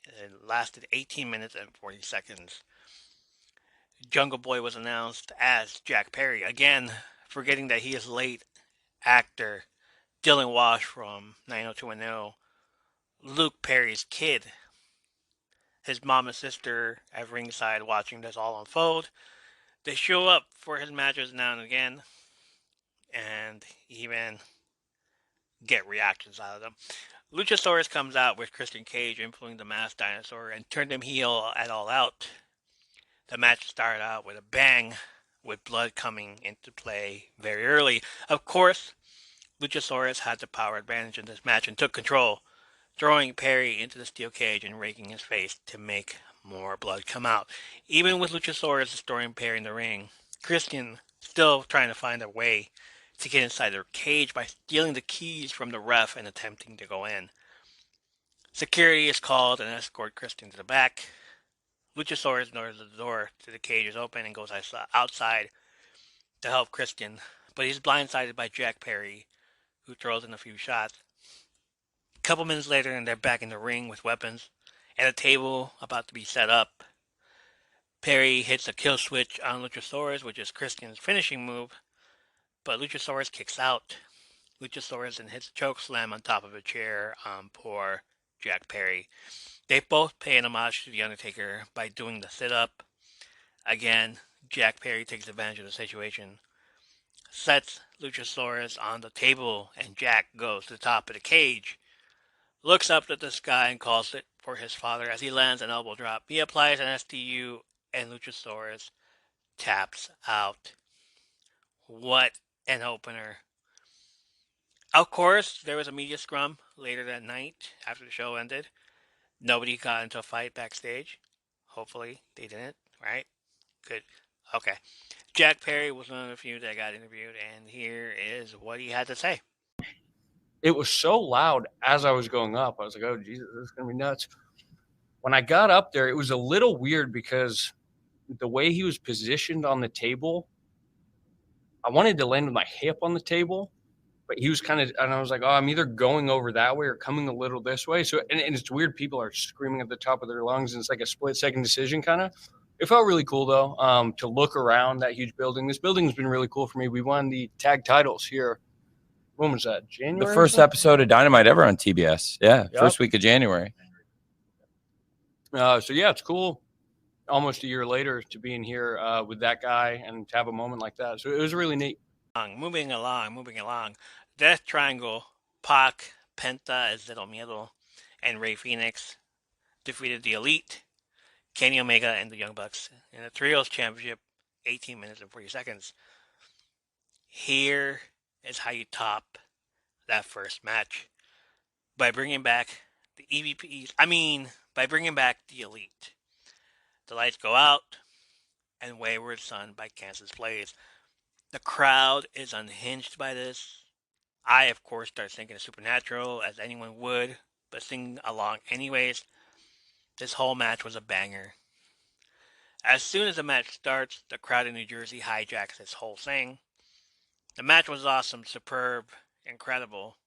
It lasted 18 minutes and 40 seconds. Jungle Boy was announced as Jack Perry. Again, forgetting that he is late actor Dylan Walsh from 90210, Luke Perry's kid. His mom and sister at ringside watching this all unfold. They show up for his matches now and again, and even get reactions out of them. Luchasaurus comes out with Christian Cage influencing the masked dinosaur and turned him heel at All Out. The match started out with a bang, with blood coming into play very early. Of course, Luchasaurus had the power advantage in this match and took control, throwing Perry into the steel cage and raking his face to make more blood come out. Even with Luchasaurus destroying Perry in the ring, Christian still trying to find a way to get inside their cage by stealing the keys from the ref and attempting to go in. Security is called and escort Christian to the back. Luchasaurus notices the door to the cage is open and goes outside to help Christian, but he's blindsided by Jack Perry, who throws in a few shots. A couple minutes later, and they're back in the ring with weapons and a table about to be set up. Perry hits a kill switch on Luchasaurus, which is Christian's finishing move, but Luchasaurus kicks out. Luchasaurus and hits a choke slam on top of a chair on poor Jack Perry. They both pay an homage to The Undertaker by doing the sit-up. Again, Jack Perry takes advantage of the situation, sets Luchasaurus on the table, and Jack goes to the top of the cage, looks up at the sky and calls it for his father as he lands an elbow drop. He applies an STU, and Luchasaurus taps out. What an opener. Of course, there was a media scrum later that night after the show ended. Nobody got into a fight backstage. Hopefully, they didn't, right? Good. Okay. Jack Perry was one of the few that got interviewed, and here is what he had to say. It was so loud as I was going up. I was like, oh, Jesus, this is going to be nuts. When I got up there, it was a little weird because the way he was positioned on the table, I wanted to land with my hip on the table, but he was kind of, and I was like, oh, I'm either going over that way or coming a little this way. So, and it's weird. People are screaming at the top of their lungs, and it's like a split-second decision kind of. It felt really cool, though, to look around that huge building. This building has been really cool for me. We won the tag titles here. When was that? January? The first episode of Dynamite ever on TBS. Yeah, Yep. First week of January. So, yeah, it's cool almost a year later to be in here with that guy and to have a moment like that. So it was really neat. Moving along. Death Triangle, Pac, Penta, Zero Miedo, and Rey Fenix defeated the Elite, Kenny Omega, and the Young Bucks in a Trios Championship, 18 minutes and 40 seconds. Here is how you top that first match. By bringing back the EVPs, by bringing back the Elite. The lights go out, and Wayward Son by Kansas plays. The crowd is unhinged by this. I, of course, start thinking of Supernatural, as anyone would, but sing along anyways. This whole match was a banger. As soon as the match starts, the crowd in New Jersey hijacks this whole thing. The match was awesome, superb, incredible.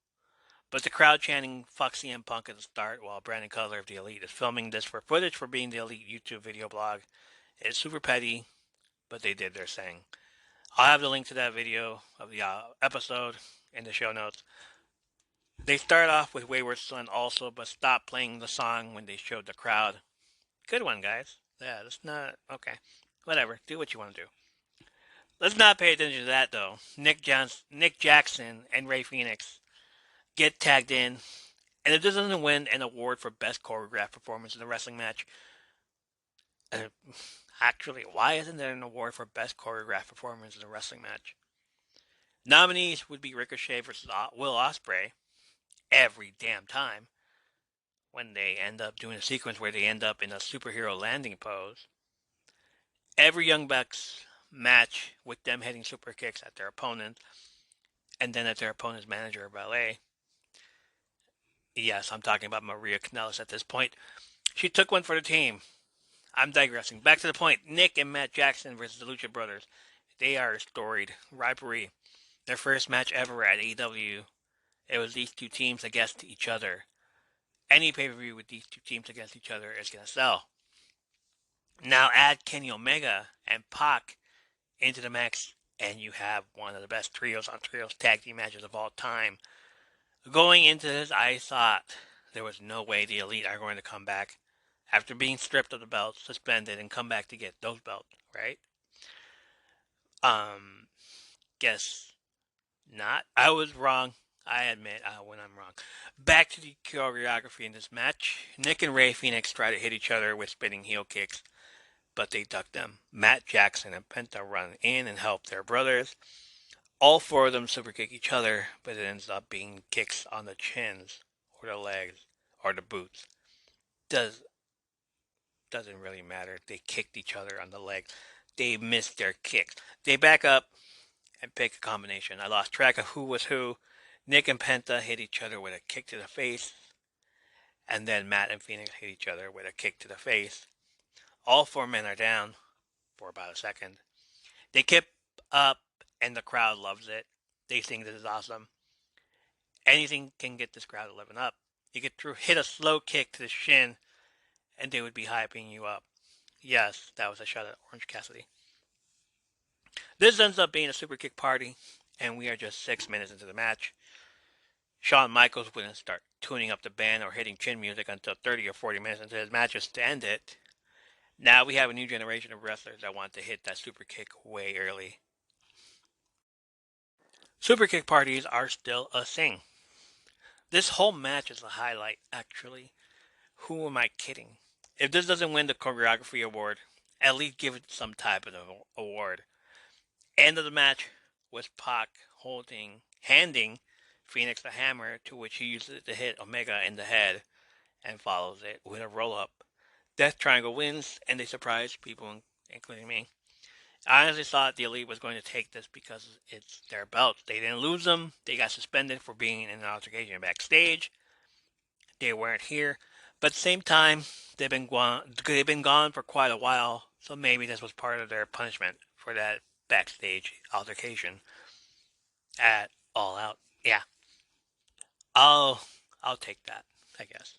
But the crowd chanting "Fuck CM Punk" at the start while Brandon Cutler of The Elite is filming this for footage for being The Elite YouTube video blog is super petty, but they did their thing. I'll have the link to that video of the episode in the show notes. They start off with Wayward Son also, but stop playing the song when they showed the crowd. Good one, guys. Yeah, that's not... Okay. Whatever. Do what you want to do. Let's not pay attention to that, though. Nick Jackson, and Ray Phoenix get tagged in, and it doesn't win an award for best choreographed performance in a wrestling match. Uh, Actually, why isn't there an award for best choreographed performance in a wrestling match? Nominees would be Ricochet versus Will Ospreay every damn time when they end up doing a sequence where they end up in a superhero landing pose. Every Young Bucks match with them hitting super kicks at their opponent and then at their opponent's manager or valet. Yes, I'm talking about Maria Kanellis at this point. She took one for the team. I'm digressing. Back to the point. Nick and Matt Jackson versus the Lucha Brothers. They are a storied rivalry. Their first match ever at AEW. It was these two teams against each other. Any pay-per-view with these two teams against each other is going to sell. Now add Kenny Omega and Pac into the mix, and you have one of the best trios on trios tag team matches of all time. Going into this, I thought there was no way the Elite are going to come back after being stripped of the belts, suspended, and come back to get those belts, right? Guess not. I was wrong. I admit when I'm wrong. Back to the choreography in this match. Nick and Ray Phoenix try to hit each other with spinning heel kicks, but they duck them. Matt Jackson and Penta run in and help their brothers. All four of them super kick each other, but it ends up being kicks on the chins or the legs or the boots. Doesn't really matter. They kicked each other on the leg. They missed their kicks. They back up and pick a combination. I lost track of who was who. Nick and Penta hit each other with a kick to the face, and then Matt and Phoenix hit each other with a kick to the face. All four men are down for about a second. They kip up, and the crowd loves it. They think this is awesome. Anything can get this crowd to liven up. You could hit a slow kick to the shin, and they would be hyping you up. Yes, that was a shot at Orange Cassidy. This ends up being a super kick party, and we are just 6 minutes into the match. Shawn Michaels wouldn't start tuning up the band or hitting chin music until 30 or 40 minutes into his matches to end it. Now we have a new generation of wrestlers that want to hit that super kick way early. Super kick parties are still a thing. This whole match is a highlight, actually. Who am I kidding? If this doesn't win the choreography award, at least give it some type of award. End of the match was Pac handing Phoenix the hammer, to which he uses it to hit Omega in the head and follows it with a roll-up. Death Triangle wins, and they surprise people, including me. I honestly thought the Elite was going to take this because it's their belts. They didn't lose them. They got suspended for being in an altercation backstage. They weren't here. But at the same time, they've been gone for quite a while, so maybe this was part of their punishment for that backstage altercation at All Out. Yeah. I'll take that, I guess.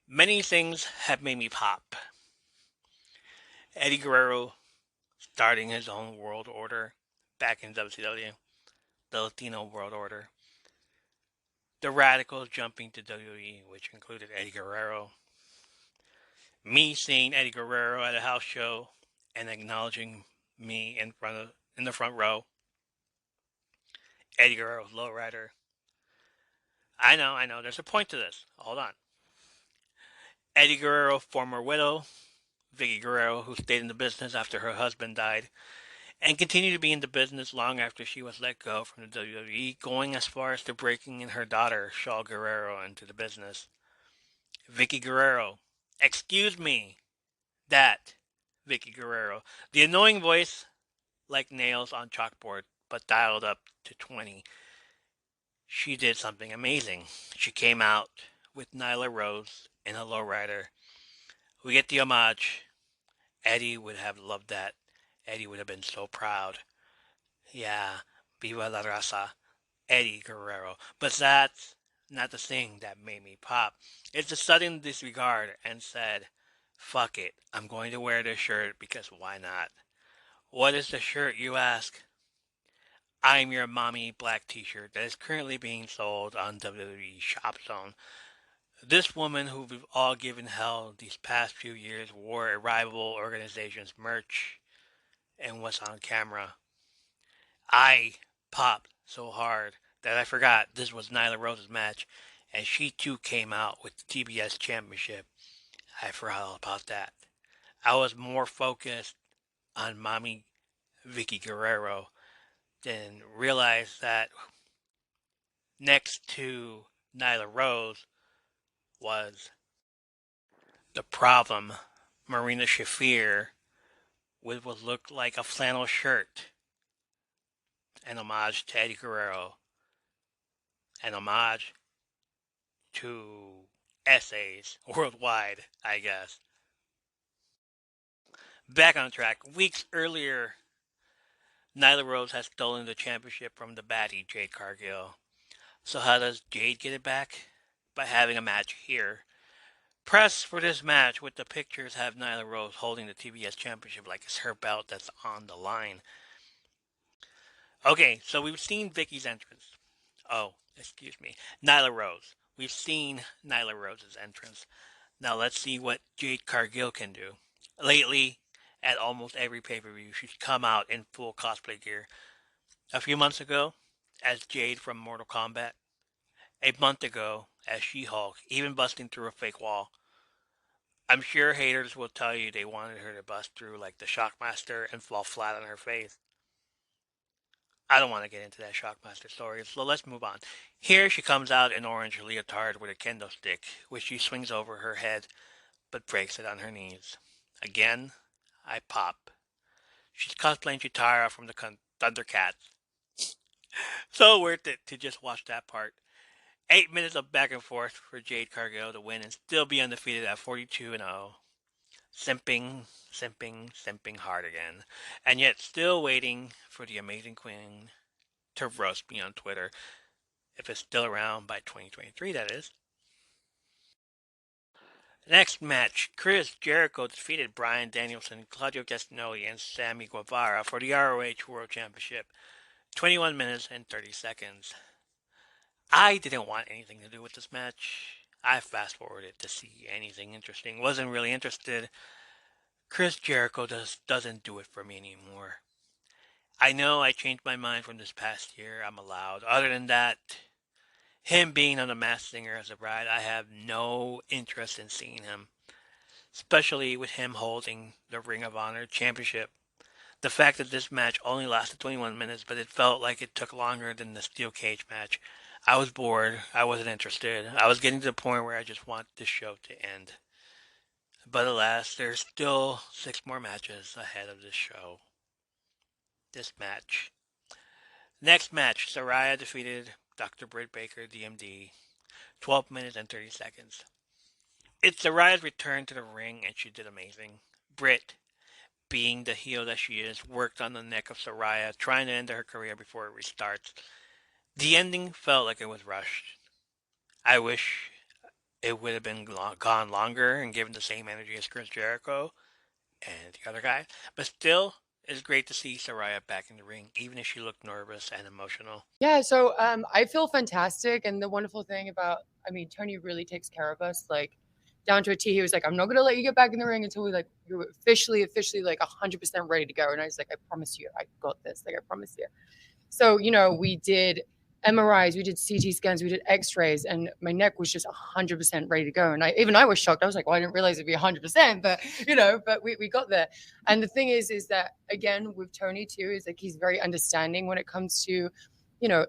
Many things have made me pop. Eddie Guerrero starting his own world order back in WCW, the Latino World Order. The Radicals jumping to WWE, which included Eddie Guerrero. Me seeing Eddie Guerrero at a house show and acknowledging me in the front row. Eddie Guerrero's lowrider. I know. There's a point to this. Hold on. Eddie Guerrero, former widow. Vicky Guerrero, who stayed in the business after her husband died, and continued to be in the business long after she was let go from the WWE, going as far as to breaking in her daughter, Shaw Guerrero, into the business. Vicky Guerrero. Excuse me. That Vicky Guerrero. The annoying voice, like nails on chalkboard, but dialed up to 20. She did something amazing. She came out with Nyla Rose in a lowrider. We get the homage. Eddie would have loved that. Eddie would have been so proud. Yeah, Viva la Raza, Eddie Guerrero. But that's not the thing that made me pop. It's the sudden disregard and said, fuck it, I'm going to wear this shirt because why not? What is the shirt, you ask? I'm Your Mommy black t-shirt that is currently being sold on WWE Shop Zone. This woman who we've all given hell these past few years wore a rival organization's merch and was on camera. I popped so hard that I forgot this was Nyla Rose's match, and she too came out with the TBS Championship. I forgot all about that. I was more focused on Mommy Vicky Guerrero than realized that next to Nyla Rose was the problem, Marina Shafir, with what looked like a flannel shirt, an homage to Eddie Guerrero, an homage to essays worldwide, I guess. Back on track. Weeks earlier, Nyla Rose has stolen the championship from the baddie Jade Cargill. So how does Jade get it back? By having a match here. Press for this match with the pictures have Nyla Rose holding the TBS championship like it's her belt that's on the line. Okay, so we've seen Vicky's entrance. Oh, excuse me. Nyla Rose. We've seen Nyla Rose's entrance. Now let's see what Jade Cargill can do. Lately, at almost every pay-per-view, she's come out in full cosplay gear. A few months ago, as Jade from Mortal Kombat. A month ago, as She-Hulk, even busting through a fake wall. I'm sure haters will tell you they wanted her to bust through like the Shockmaster and fall flat on her face. I don't want to get into that Shockmaster story, so let's move on. Here she comes out in orange leotard with a kendo stick, which she swings over her head, but breaks it on her knees. Again, I pop. She's cosplaying Chitara from the Thundercats. So worth it to just watch that part. 8 minutes of back and forth for Jade Cargill to win and still be undefeated at 42-0. Simping hard again. And yet still waiting for the amazing queen to roast me on Twitter. If it's still around by 2023, that is. Next match, Chris Jericho defeated Bryan Danielson, Claudio Castagnoli, and Sammy Guevara for the ROH World Championship. 21 minutes and 30 seconds. I didn't want anything to do with this match. I fast-forwarded to see anything interesting. Wasn't really interested. Chris Jericho doesn't do it for me anymore. I know I changed my mind from this past year. I'm allowed. Other than that, him being on The Masked Singer as a bride, I have no interest in seeing him. Especially with him holding the Ring of Honor Championship. The fact that this match only lasted 21 minutes, but it felt like it took longer than the Steel Cage match. I was bored. I wasn't interested. I was getting to the point where I just want this show to end. But alas, there's still 6 more matches ahead of this show. This match. Next match, Saraya defeated Dr. Britt Baker, DMD. 12 minutes and 30 seconds. It's Saraya's return to the ring, and she did amazing. Britt, being the heel that she is, worked on the neck of Saraya, trying to end her career before it restarts. The ending felt like it was rushed. I wish it would have been gone longer and given the same energy as Chris Jericho and the other guy. But still, it's great to see Saraya back in the ring, even if she looked nervous and emotional. Yeah, so I feel fantastic. And the wonderful thing about, Tony really takes care of us, like down to a T. He was like, I'm not going to let you get back in the ring until you're officially like 100% ready to go. And I was like, I promise you, I got this. Like, I promise you. So, we did MRIs, we did CT scans, we did x-rays, and my neck was just 100% ready to go. And I was shocked. I was like, well, I didn't realize it'd be 100%, but but we got there. And the thing is that, again, with Tony too, is like, he's very understanding when it comes to,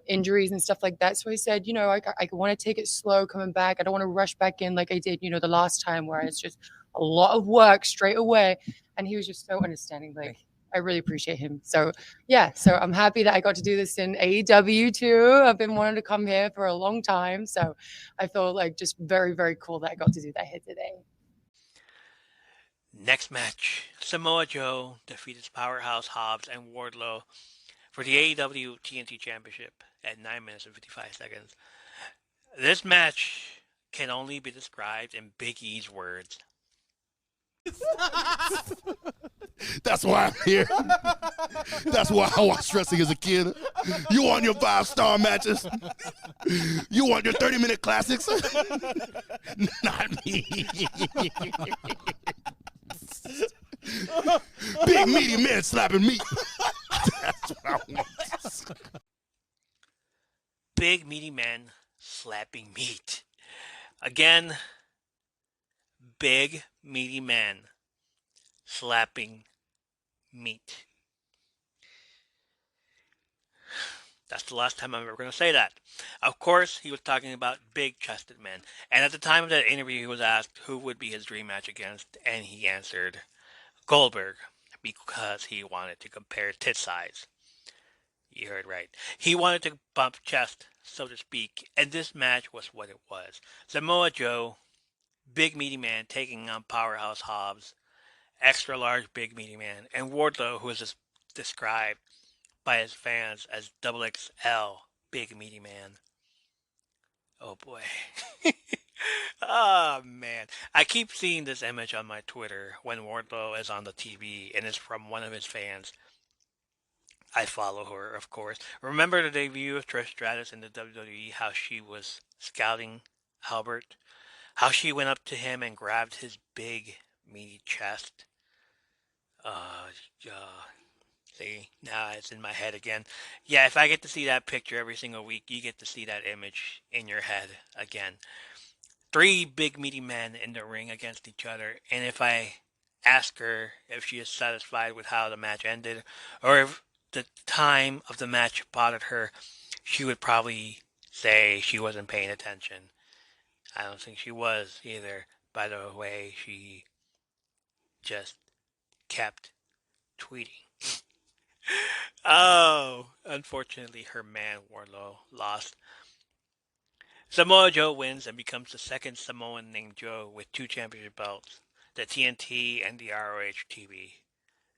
injuries and stuff like that. So I said, I want to take it slow coming back. I don't want to rush back in like I did, the last time, where it's just a lot of work straight away. And he was just so understanding. Like, I really appreciate him. So yeah, so I'm happy that I got to do this in AEW too. I've been wanting to come here for a long time. So I feel like just very, very cool that I got to do that here today. Next match, Samoa Joe defeated Powerhouse Hobbs and Wardlow for the AEW TNT Championship at 9 minutes and 55 seconds. This match can only be described in Big E's words. That's why I'm here. That's why I watched wrestling as a kid. You want your 5-star matches? You want your 30-minute classics? Not me. Big meaty man slapping meat. That's what I want. Big meaty man slapping meat. Again, big meaty man slapping meat. That's the last time I'm ever going to say that. Of course, he was talking about big-chested men. And at the time of that interview, he was asked who would be his dream match against, and he answered Goldberg because he wanted to compare tit size. You heard right. He wanted to bump chest, so to speak, and this match was what it was. Samoa Joe, big meaty man, taking on Powerhouse Hobbs, extra large big meaty man, and Wardlow, who is described by his fans as XXL big meaty man. Oh boy. Oh man. I keep seeing this image on my Twitter when Wardlow is on the TV, and it's from one of his fans. I follow her, of course. Remember the debut of Trish Stratus in the WWE, how she was scouting Albert? How she went up to him and grabbed his big, meaty chest? See, now it's in my head again. Yeah, if I get to see that picture every single week, you get to see that image in your head again. 3 big meaty men in the ring against each other, and if I ask her if she is satisfied with how the match ended, or if the time of the match bothered her, she would probably say she wasn't paying attention. I don't think she was either, by the way she just kept tweeting. Oh, unfortunately, her man Wardlow lost. Samoa Joe wins and becomes the second Samoan named Joe with 2 championship belts. The TNT and the ROH TV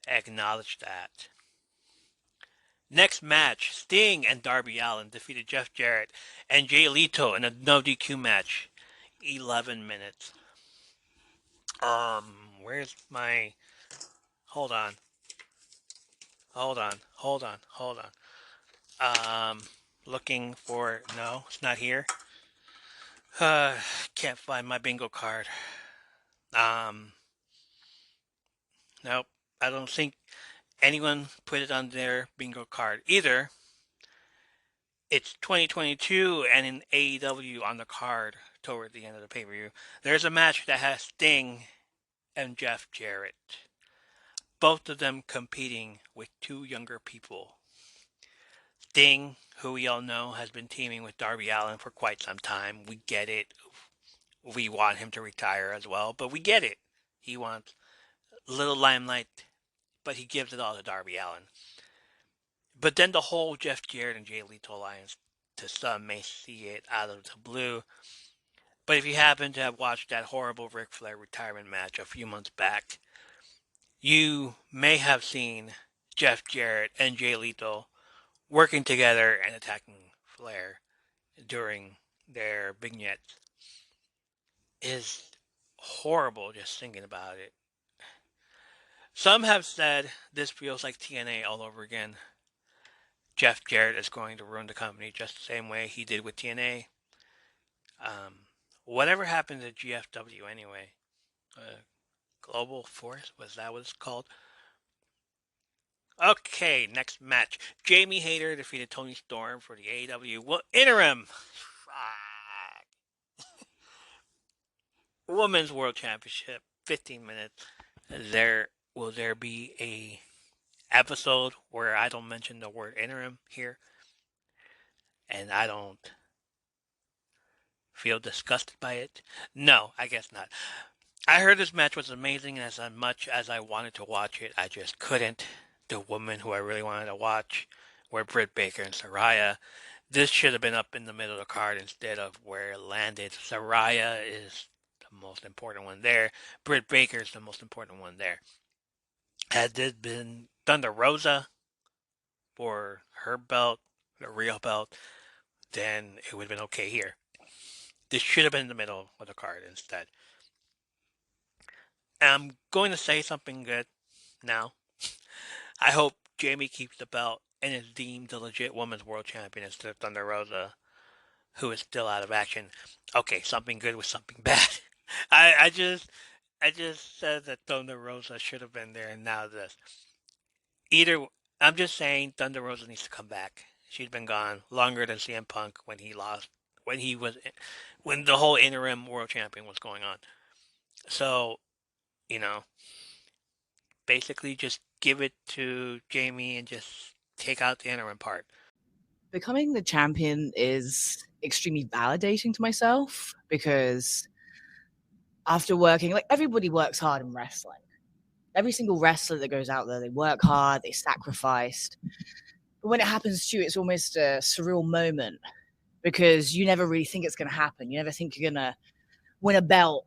acknowledge that. Next match, Sting and Darby Allin defeated Jeff Jarrett and Jay Leto in a no DQ match. 11 minutes. Where's my... Hold on. Looking for... No, it's not here. Can't find my bingo card. Nope. I don't think anyone put it on their bingo card either. It's 2022 and in AEW on the card toward the end of the pay-per-view. There's a match that has Sting and Jeff Jarrett. Both of them competing with 2 younger people. Sting, who we all know, has been teaming with Darby Allin for quite some time. We get it. We want him to retire as well, but we get it. He wants a little limelight, but he gives it all to Darby Allin. But then the whole Jeff Jarrett and Jay Leto alliance, to some, may see it out of the blue. But if you happen to have watched that horrible Ric Flair retirement match a few months back, you may have seen Jeff Jarrett and Jay Leto working together and attacking Flair during their vignettes. It is horrible just thinking about it. Some have said this feels like TNA all over again. Jeff Jarrett is going to ruin the company just the same way he did with TNA. Whatever happened to GFW anyway? Global Force? Was that what it's called? Okay, next match. Jamie Hayter defeated Toni Storm for the AEW Interim Women's World Championship. 15 minutes. Will there be a episode where I don't mention the word interim here? And I don't feel disgusted by it? No, I guess not. I heard this match was amazing, and as much as I wanted to watch it, I just couldn't. The women who I really wanted to watch were Britt Baker and Saraya. This should have been up in the middle of the card instead of where it landed. Saraya is the most important one there. Britt Baker is the most important one there. Had this been Thunder Rosa for her belt, the real belt, then it would have been okay here. This should have been in the middle of the card instead. I'm going to say something good now. I hope Jamie keeps the belt and is deemed the legit women's world champion instead of Thunder Rosa. who is still out of action. Okay, something good with something bad. I just said that Thunder Rosa should have been there, and now this. Either I'm just saying Thunder Rosa needs to come back. She's been gone longer than CM Punk when he lost, when he was, when the whole interim world champion was going on. So, you know, basically just give it to Jamie and just take out the interim part. Becoming the champion is extremely validating to myself because after working, like everybody works hard in wrestling. Every single wrestler that goes out there, they work hard, they sacrificed. But when it happens to you, it's almost a surreal moment because you never really think it's going to happen. You never think you're going to win a belt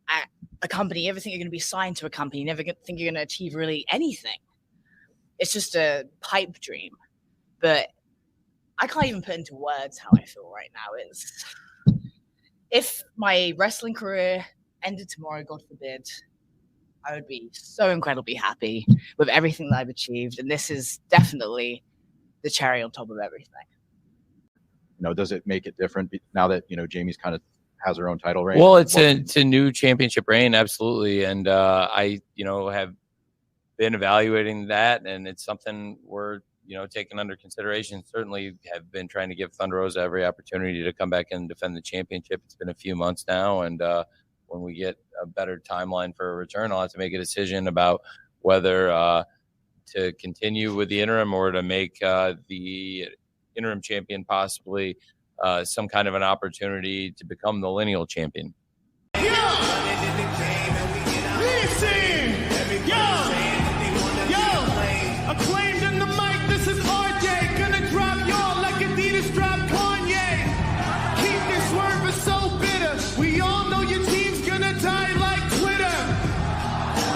at a company. You never think you're going to be signed to a company. You never think you're going to achieve really anything. It's just a pipe dream. But I can't even put into words how I feel right now. If my wrestling career ended tomorrow, God forbid, I would be so incredibly happy with everything that I've achieved. And this is definitely the cherry on top of everything. Does it make it different now that, Jamie's kind of has her own title reign? Well, it's a new championship reign, absolutely. And I, have been evaluating that, and it's something we're, taking under consideration. Certainly have been trying to give Thunder Rosa every opportunity to come back and defend the championship. It's been a few months now, and when we get a better timeline for a return, I'll have to make a decision about whether to continue with the interim or to make the interim champion possibly some kind of an opportunity to become the lineal champion. Acclaimed in the mic, this is RJ. Gonna drop y'all like Adidas dropped Kanye. Keep this word for so bitter. We all know your team's gonna die like Twitter.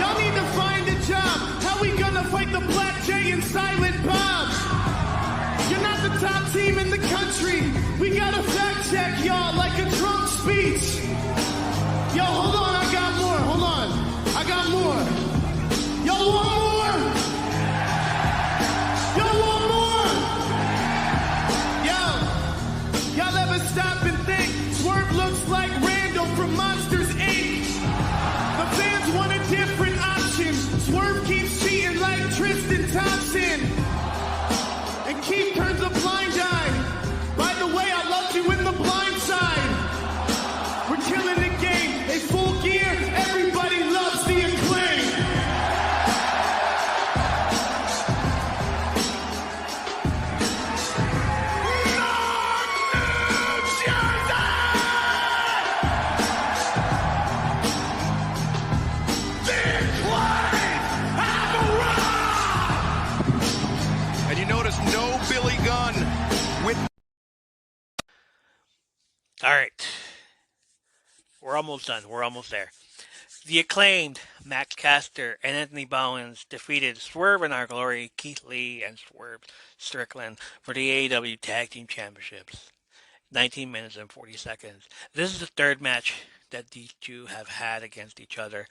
Y'all need to find a job. How we gonna fight the Black J and Silent Bob? You're not the top team in the country. We gotta fact check y'all like a Trump speech. Yo, hold on, I got more. Hold on, I got more. Y'all want more? Y'all want more? Yo, y'all ever stop and think Swerve looks like Randall from Monsters Inc? The fans want a different option. Swerve keeps cheating like Tristan Thompson. And Keith turns a blind eye. By the way, I loved you in the blind side. We're killing the game. In full gear, everybody loves the Acclaim. And you notice no Billy Gunn with. All right. We're almost done. We're almost there. The Acclaimed, Max Caster and Anthony Bowens defeated Swerve in Our Glory, Keith Lee, and Swerve Strickland for the AEW Tag Team Championships. 19 minutes and 40 seconds. This is the third match that these two have had against each other.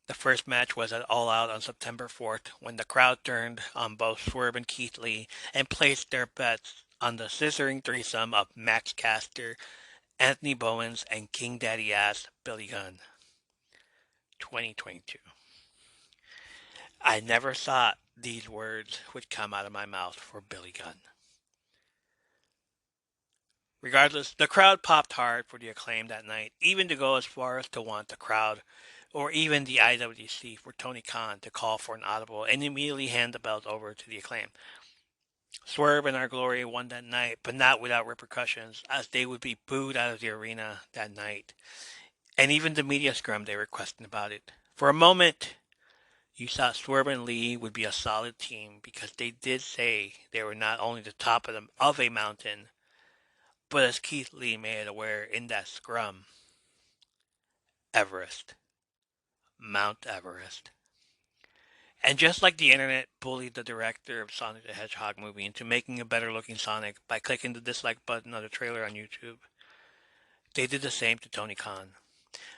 The first match was at All Out on September 4th when the crowd turned on both Swerve and Keith Lee and placed their bets on the scissoring threesome of Max Caster, Anthony Bowens, and King Daddy Ass Billy Gunn. 2022. I never thought these words would come out of my mouth for Billy Gunn. Regardless, the crowd popped hard for the Acclaim that night, even to go as far as to want the crowd, or even the IWC, for Tony Khan to call for an audible and immediately hand the belt over to the Acclaim. Swerve and Our Glory won that night, but not without repercussions, as they would be booed out of the arena that night. And even the media scrum, they were questioned about it. For a moment, you thought Swerve and Lee would be a solid team because they did say they were not only the top of a mountain, but as Keith Lee made it aware in that scrum, Everest. Mount Everest. And just like the internet bullied the director of Sonic the Hedgehog movie into making a better looking Sonic by clicking the dislike button on the trailer on YouTube, they did the same to Tony Khan.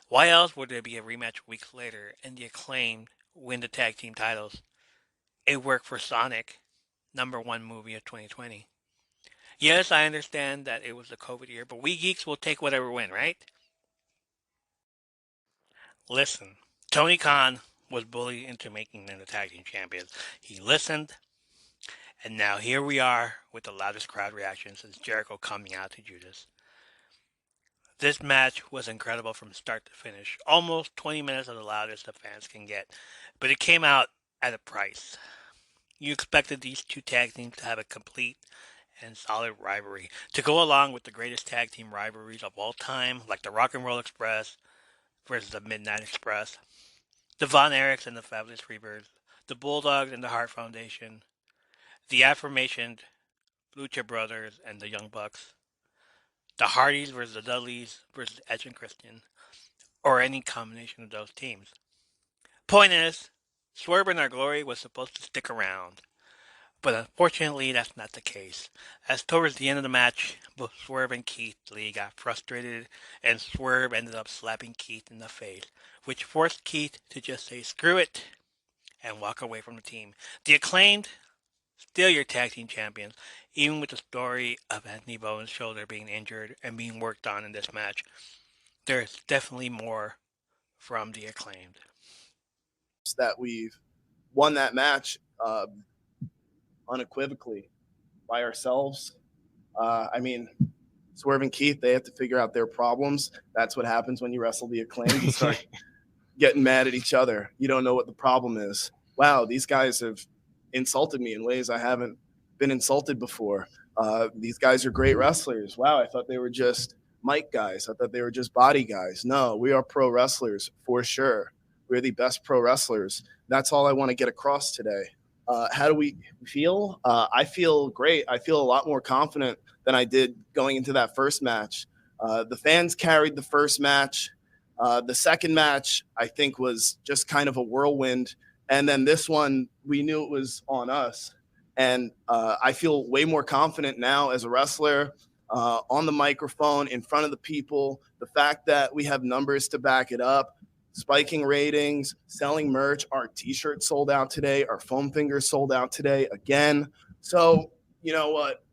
Why else would there be a rematch weeks later and the Acclaim win the tag team titles? It worked for Sonic, #1 movie of 2020. Yes, I understand that it was the COVID year, but we geeks will take whatever win, right? Listen, Tony Khan was bullied into making them the tag team champions. He listened, and now here we are with the loudest crowd reaction since Jericho coming out to Judas. This match was incredible from start to finish. Almost 20 minutes of the loudest the fans can get, but it came out at a price. You expected these two tag teams to have a complete and solid rivalry to go along with the greatest tag team rivalries of all time, like the Rock and Roll Express versus the Midnight Express, the Von Erichs and the Fabulous Freebirds, the Bulldogs and the Hart Foundation, the aforementioned Lucha Brothers and the Young Bucks, the Hardys versus the Dudleys versus Edge and Christian, or any combination of those teams. Point is, Swerve in Our Glory was supposed to stick around, but unfortunately that's not the case, as towards the end of the match, both Swerve and Keith Lee got frustrated, and Swerve ended up slapping Keith in the face, which forced Keith to just say screw it and walk away from the team. The Acclaimed, still your tag team champions, even with the story of Anthony Bowen's shoulder being injured and being worked on in this match. There's definitely more from the Acclaimed. That we've won that match unequivocally by ourselves. I mean, Swerve and Keith, they have to figure out their problems. That's what happens when you wrestle the Acclaimed. You start getting mad at each other. You don't know what the problem is. Wow, these guys have insulted me in ways I haven't been insulted before. These guys are great wrestlers. Wow, I thought they were just mic guys. I thought they were just body guys. No, we are pro wrestlers for sure. We're the best pro wrestlers. That's all I want to get across today. How do we feel? I feel great. I feel a lot more confident than I did going into that first match. The fans carried the first match. The second match, I think, was just kind of a whirlwind. And then this one, we knew it was on us. And I feel way more confident now as a wrestler, on the microphone, in front of the people. The fact that we have numbers to back it up, spiking ratings, selling merch. Our T-shirts sold out today. Our foam fingers sold out today again. So, you know what?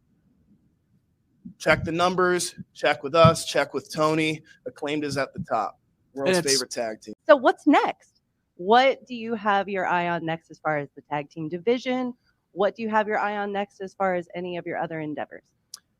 Check the numbers. Check with us. Check with Tony. Acclaimed is at the top. World's favorite tag team. So what's next? What do you have your eye on next as far as the tag team division? What do you have your eye on next as far as any of your other endeavors?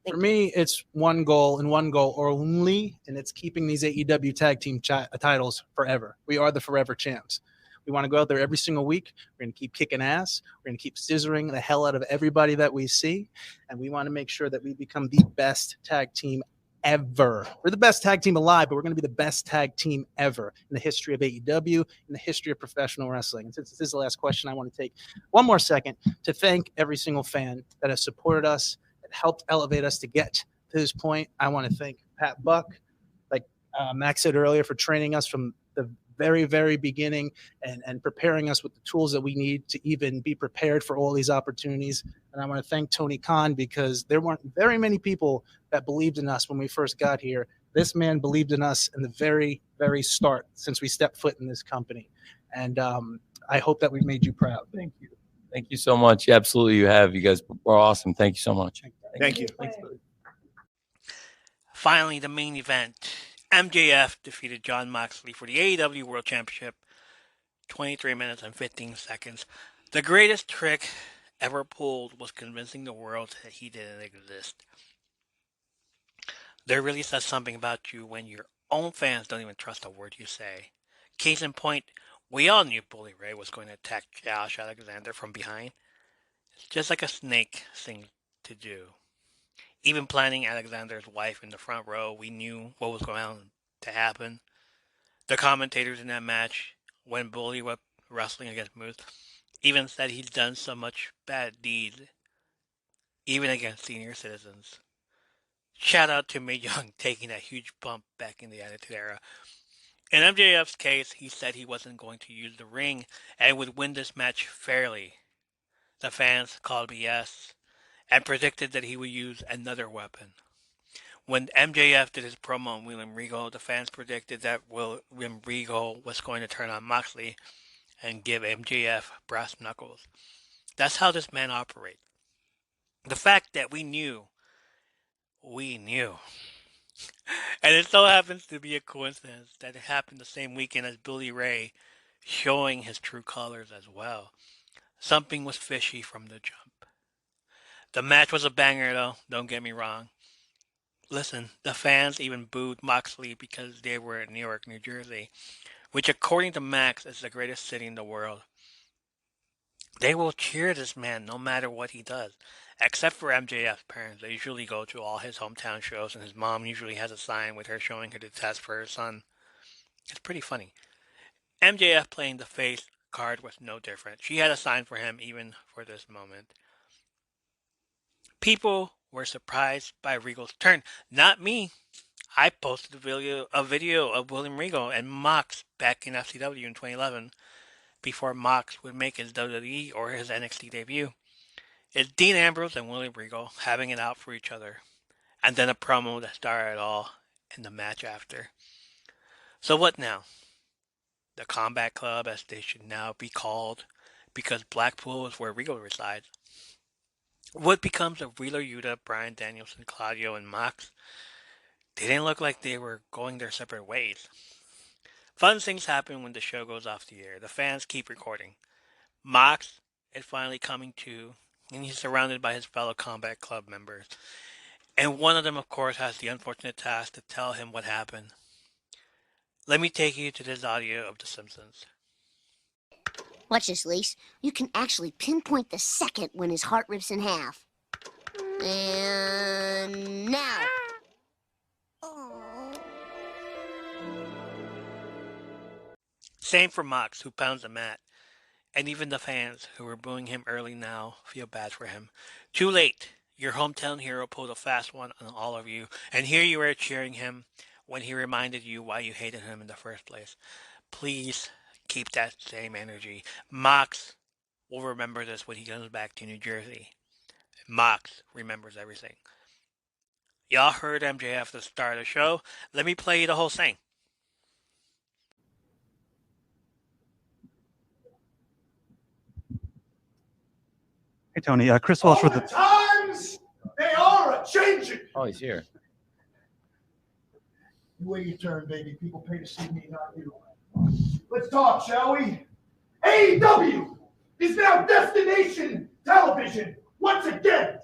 For me, it's one goal and one goal only, and it's keeping these AEW tag team titles forever. We are the forever champs. We want to go out there every single week. We're going to keep kicking ass. We're going to keep scissoring the hell out of everybody that we see, and we want to make sure that we become the best tag team ever. We're the best tag team alive, but we're going to be the best tag team ever in the history of AEW, in the history of professional wrestling. And since this is the last question, I want to take one more second to thank every single fan that has supported us, that helped elevate us to get to this point. I want to thank Pat Buck, like Max said earlier, for training us from the very, very beginning and preparing us with the tools that we need to even be prepared for all these opportunities. And I want to thank Tony Khan, because there weren't very many people that believed in us when we first got here. This man believed in us in the very, very start since we stepped foot in this company. And I hope that we've made you proud. Thank you. Thank you so much. Absolutely, you have. You guys are awesome. Thank you so much. Thank you. Thanks. Finally, the main event. MJF defeated Jon Moxley for the AEW World Championship, 23 minutes and 15 seconds. The greatest trick ever pulled was convincing the world that he didn't exist. That really says something about you when your own fans don't even trust a word you say. Case in point, we all knew Bully Ray was going to attack Josh Alexander from behind. It's just like a snake thing to do. Even planning Alexander's wife in the front row, we knew what was going to happen. The commentators in that match, when Bully was wrestling against Moose, even said he's done so much bad deeds, even against senior citizens. Shout out to Mae Young taking that huge bump back in the Attitude Era. In MJF's case, he said he wasn't going to use the ring and would win this match fairly. The fans called BS and predicted that he would use another weapon. When MJF did his promo on William Regal, the fans predicted that William Regal was going to turn on Moxley and give MJF brass knuckles. That's how this man operates. The fact that we knew we knew. And it so happens to be a coincidence that it happened the same weekend as Billy Ray showing his true colors as well. Something was fishy from the jump. The match was a banger though, don't get me wrong. Listen, the fans even booed Moxley because they were in New York, New Jersey, which according to Max is the greatest city in the world. They will cheer this man no matter what he does. Except for MJF's parents. They usually go to all his hometown shows, and his mom usually has a sign with her showing her detest for her son. It's pretty funny. MJF playing the face card was no different. She had a sign for him even for this moment. People were surprised by Regal's turn. Not me. I posted a video of William Regal and Mox back in FCW in 2011 before Mox would make his WWE or his NXT debut. It's Dean Ambrose and William Regal having it out for each other. And then a promo that started it all in the match after. So what now? The Combat Club, as they should now be called, because Blackpool is where Regal resides. What becomes of Wheeler Yuta, Bryan Danielson, Claudio, and Mox? They didn't look like they were going their separate ways. Fun things happen when the show goes off the air. The fans keep recording. Mox is finally coming to, and he's surrounded by his fellow Combat Club members. And one of them, of course, has the unfortunate task to tell him what happened. Let me take you to this audio of The Simpsons. Watch this, Lise. You can actually pinpoint the second when his heart rips in half. And now. Same for Mox, who pounds the mat. And even the fans, who were booing him early now, feel bad for him. Too late. Your hometown hero pulled a fast one on all of you, and here you are cheering him when he reminded you why you hated him in the first place. Please keep that same energy. Mox will remember this when he comes back to New Jersey. Mox remembers everything. Y'all heard MJF at the start of the show. Let me play you the whole thing. Hey, Tony. Chris Walsh with the... Times, they are a-changing. Oh, he's here. You wait your turn, baby. People pay to see me, not you. Let's talk, shall we? AEW is now destination television once again.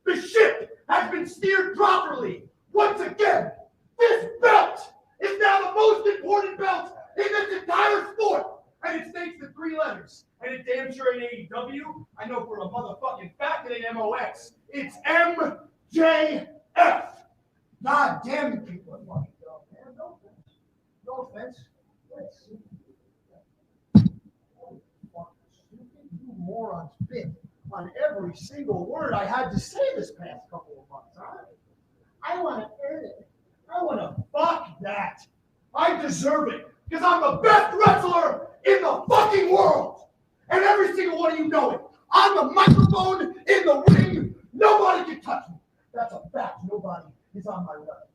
The ship has been steered properly once again. This belt is now the most important belt in this entire sport. And it's thanks to 3 letters. And it damn sure ain't AEW. I know for a motherfucking fact it ain't MOX. It's MJF. God damn you people are fucking dumb, man. No offense. No offense. Let's see. You morons bit on every single word I had to say this past couple of months, huh? I want to earn it. I want to fuck that. I deserve it because I'm the best wrestler in the fucking world. And every single one of you know it. I'm the microphone in the ring. Nobody can touch me. That's a fact. Nobody is on my level.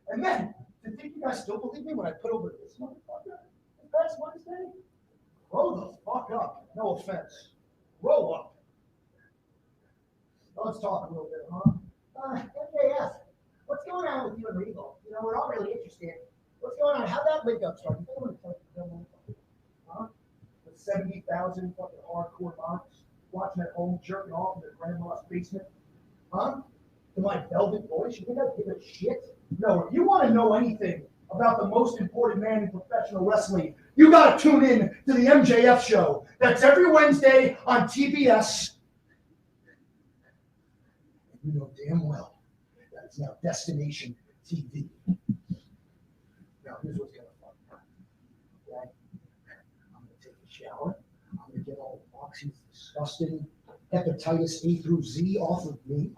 And then, to think you guys still believe me when I put over this motherfucker this past Wednesday? Grow the fuck up. No offense. Grow up. Let's talk a little bit, huh? MJF, what's going on with you and Regal? You know, we're all really interested. What's going on? How'd that link up start? Huh? With 70,000 fucking hardcore monks watching at home jerking off in their grandma's basement? Huh? To my velvet voice? You think I give a shit? No, if you want to know anything about the most important man in professional wrestling, you got to tune in to the MJF show. That's every Wednesday on TBS. And you know damn well that it's now Destination TV. Now, here's what's going to fuck. Okay? I'm going to take a shower. I'm going to get all the Moxie's disgusting hepatitis A through Z off of me.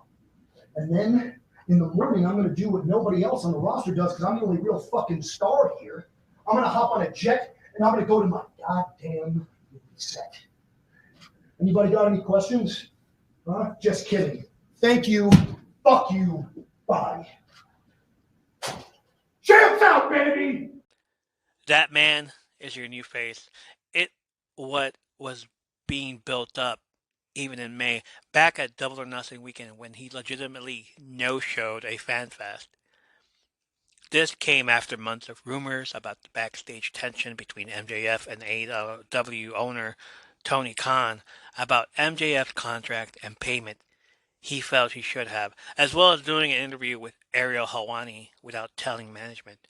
And then in the morning, I'm going to do what nobody else on the roster does because I'm the only real fucking star here. I'm going to hop on a jet and I'm going to go to my goddamn set. Anybody got any questions? Huh? Just kidding. Thank you. Fuck you. Bye. Champs out, baby! That man is your new face. What was being built up even in May, back at Double or Nothing weekend when he legitimately no-showed a fan fest. This came after months of rumors about the backstage tension between MJF and AEW owner Tony Khan about MJF's contract and payment he felt he should have, as well as doing an interview with Ariel Helwani without telling management.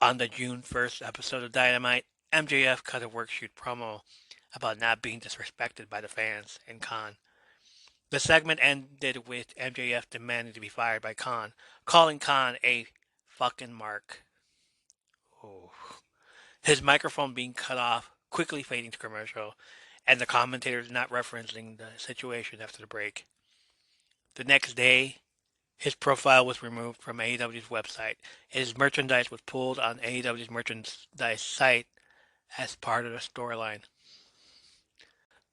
On the June 1st episode of Dynamite, MJF cut a workshoot promo about not being disrespected by the fans and Khan. The segment ended with MJF demanding to be fired by Khan, calling Khan a fucking mark. Oh. His microphone being cut off, quickly fading to commercial, and the commentators not referencing the situation after the break. The next day, his profile was removed from AEW's website, and his merchandise was pulled on AEW's merchandise site as part of the storyline.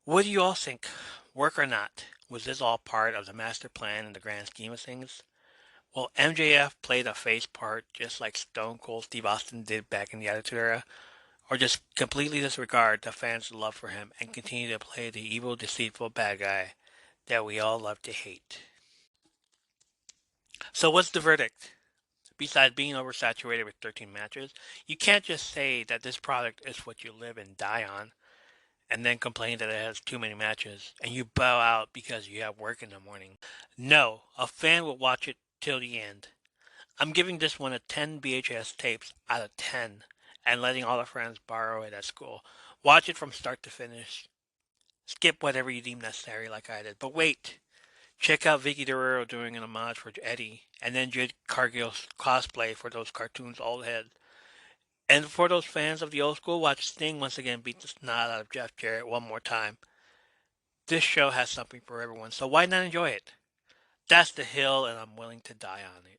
What do you all think? Work or not? Was this all part of the master plan in the grand scheme of things? Will MJF play the face part just like Stone Cold Steve Austin did back in the Attitude Era? Or just completely disregard the fans' love for him and continue to play the evil, deceitful bad guy that we all love to hate? So what's the verdict? Besides being oversaturated with 13 matches, you can't just say that this product is what you live and die on, and then complain that it has too many matches, and you bow out because you have work in the morning. No, a fan will watch it till the end. I'm giving this one a 10 VHS tapes out of 10, and letting all the friends borrow it at school. Watch it from start to finish. Skip whatever you deem necessary like I did. But wait! Check out Vicky Guerrero doing an homage for Eddie, and then Jade Cargill's cosplay for those cartoons old head. And for those fans of the old school, watch Sting once again beat the snot out of Jeff Jarrett one more time. This show has something for everyone, so why not enjoy it? That's the hill, and I'm willing to die on it.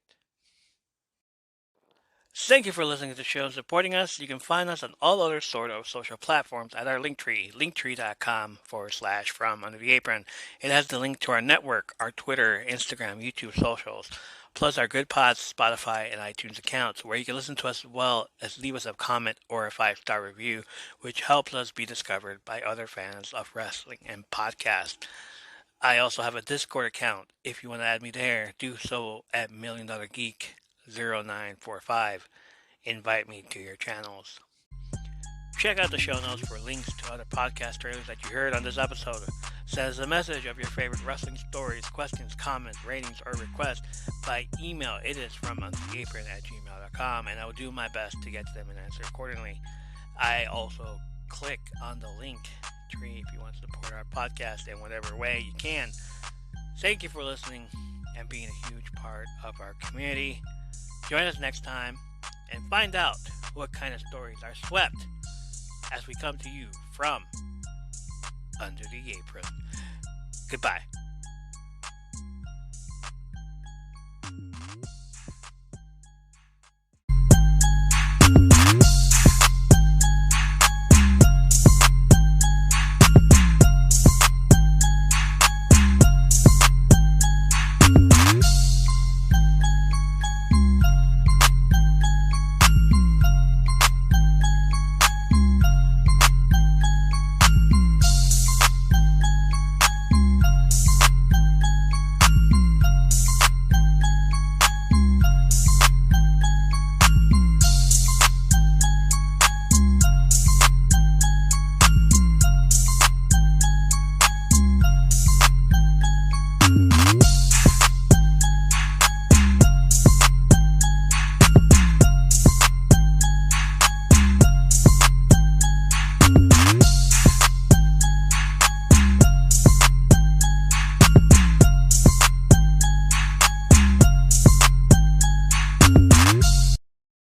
Thank you for listening to the show and supporting us. You can find us on all other sort of social platforms at our Linktree, linktree.com/from under the apron. It has the link to our network, our Twitter, Instagram, YouTube socials, plus our Good Pods, Spotify, and iTunes accounts, where you can listen to us as well as leave us a comment or a 5-star review, which helps us be discovered by other fans of wrestling and podcasts. I also have a Discord account. If you want to add me there, do so at $1,000,000Geek0945. Invite me to your channels. Check out the show notes for links to other podcast trailers that you heard on this episode. Send us a message of your favorite wrestling stories, questions, comments, ratings, or requests by email. It is from undertheapron@gmail.com, and I will do my best to get to them and answer accordingly. I also click on the link tree if you want to support our podcast in whatever way you can. Thank you for listening and being a huge part of our community. Join us next time and find out what kind of stories are swept as we come to you from Under the Apron. Goodbye.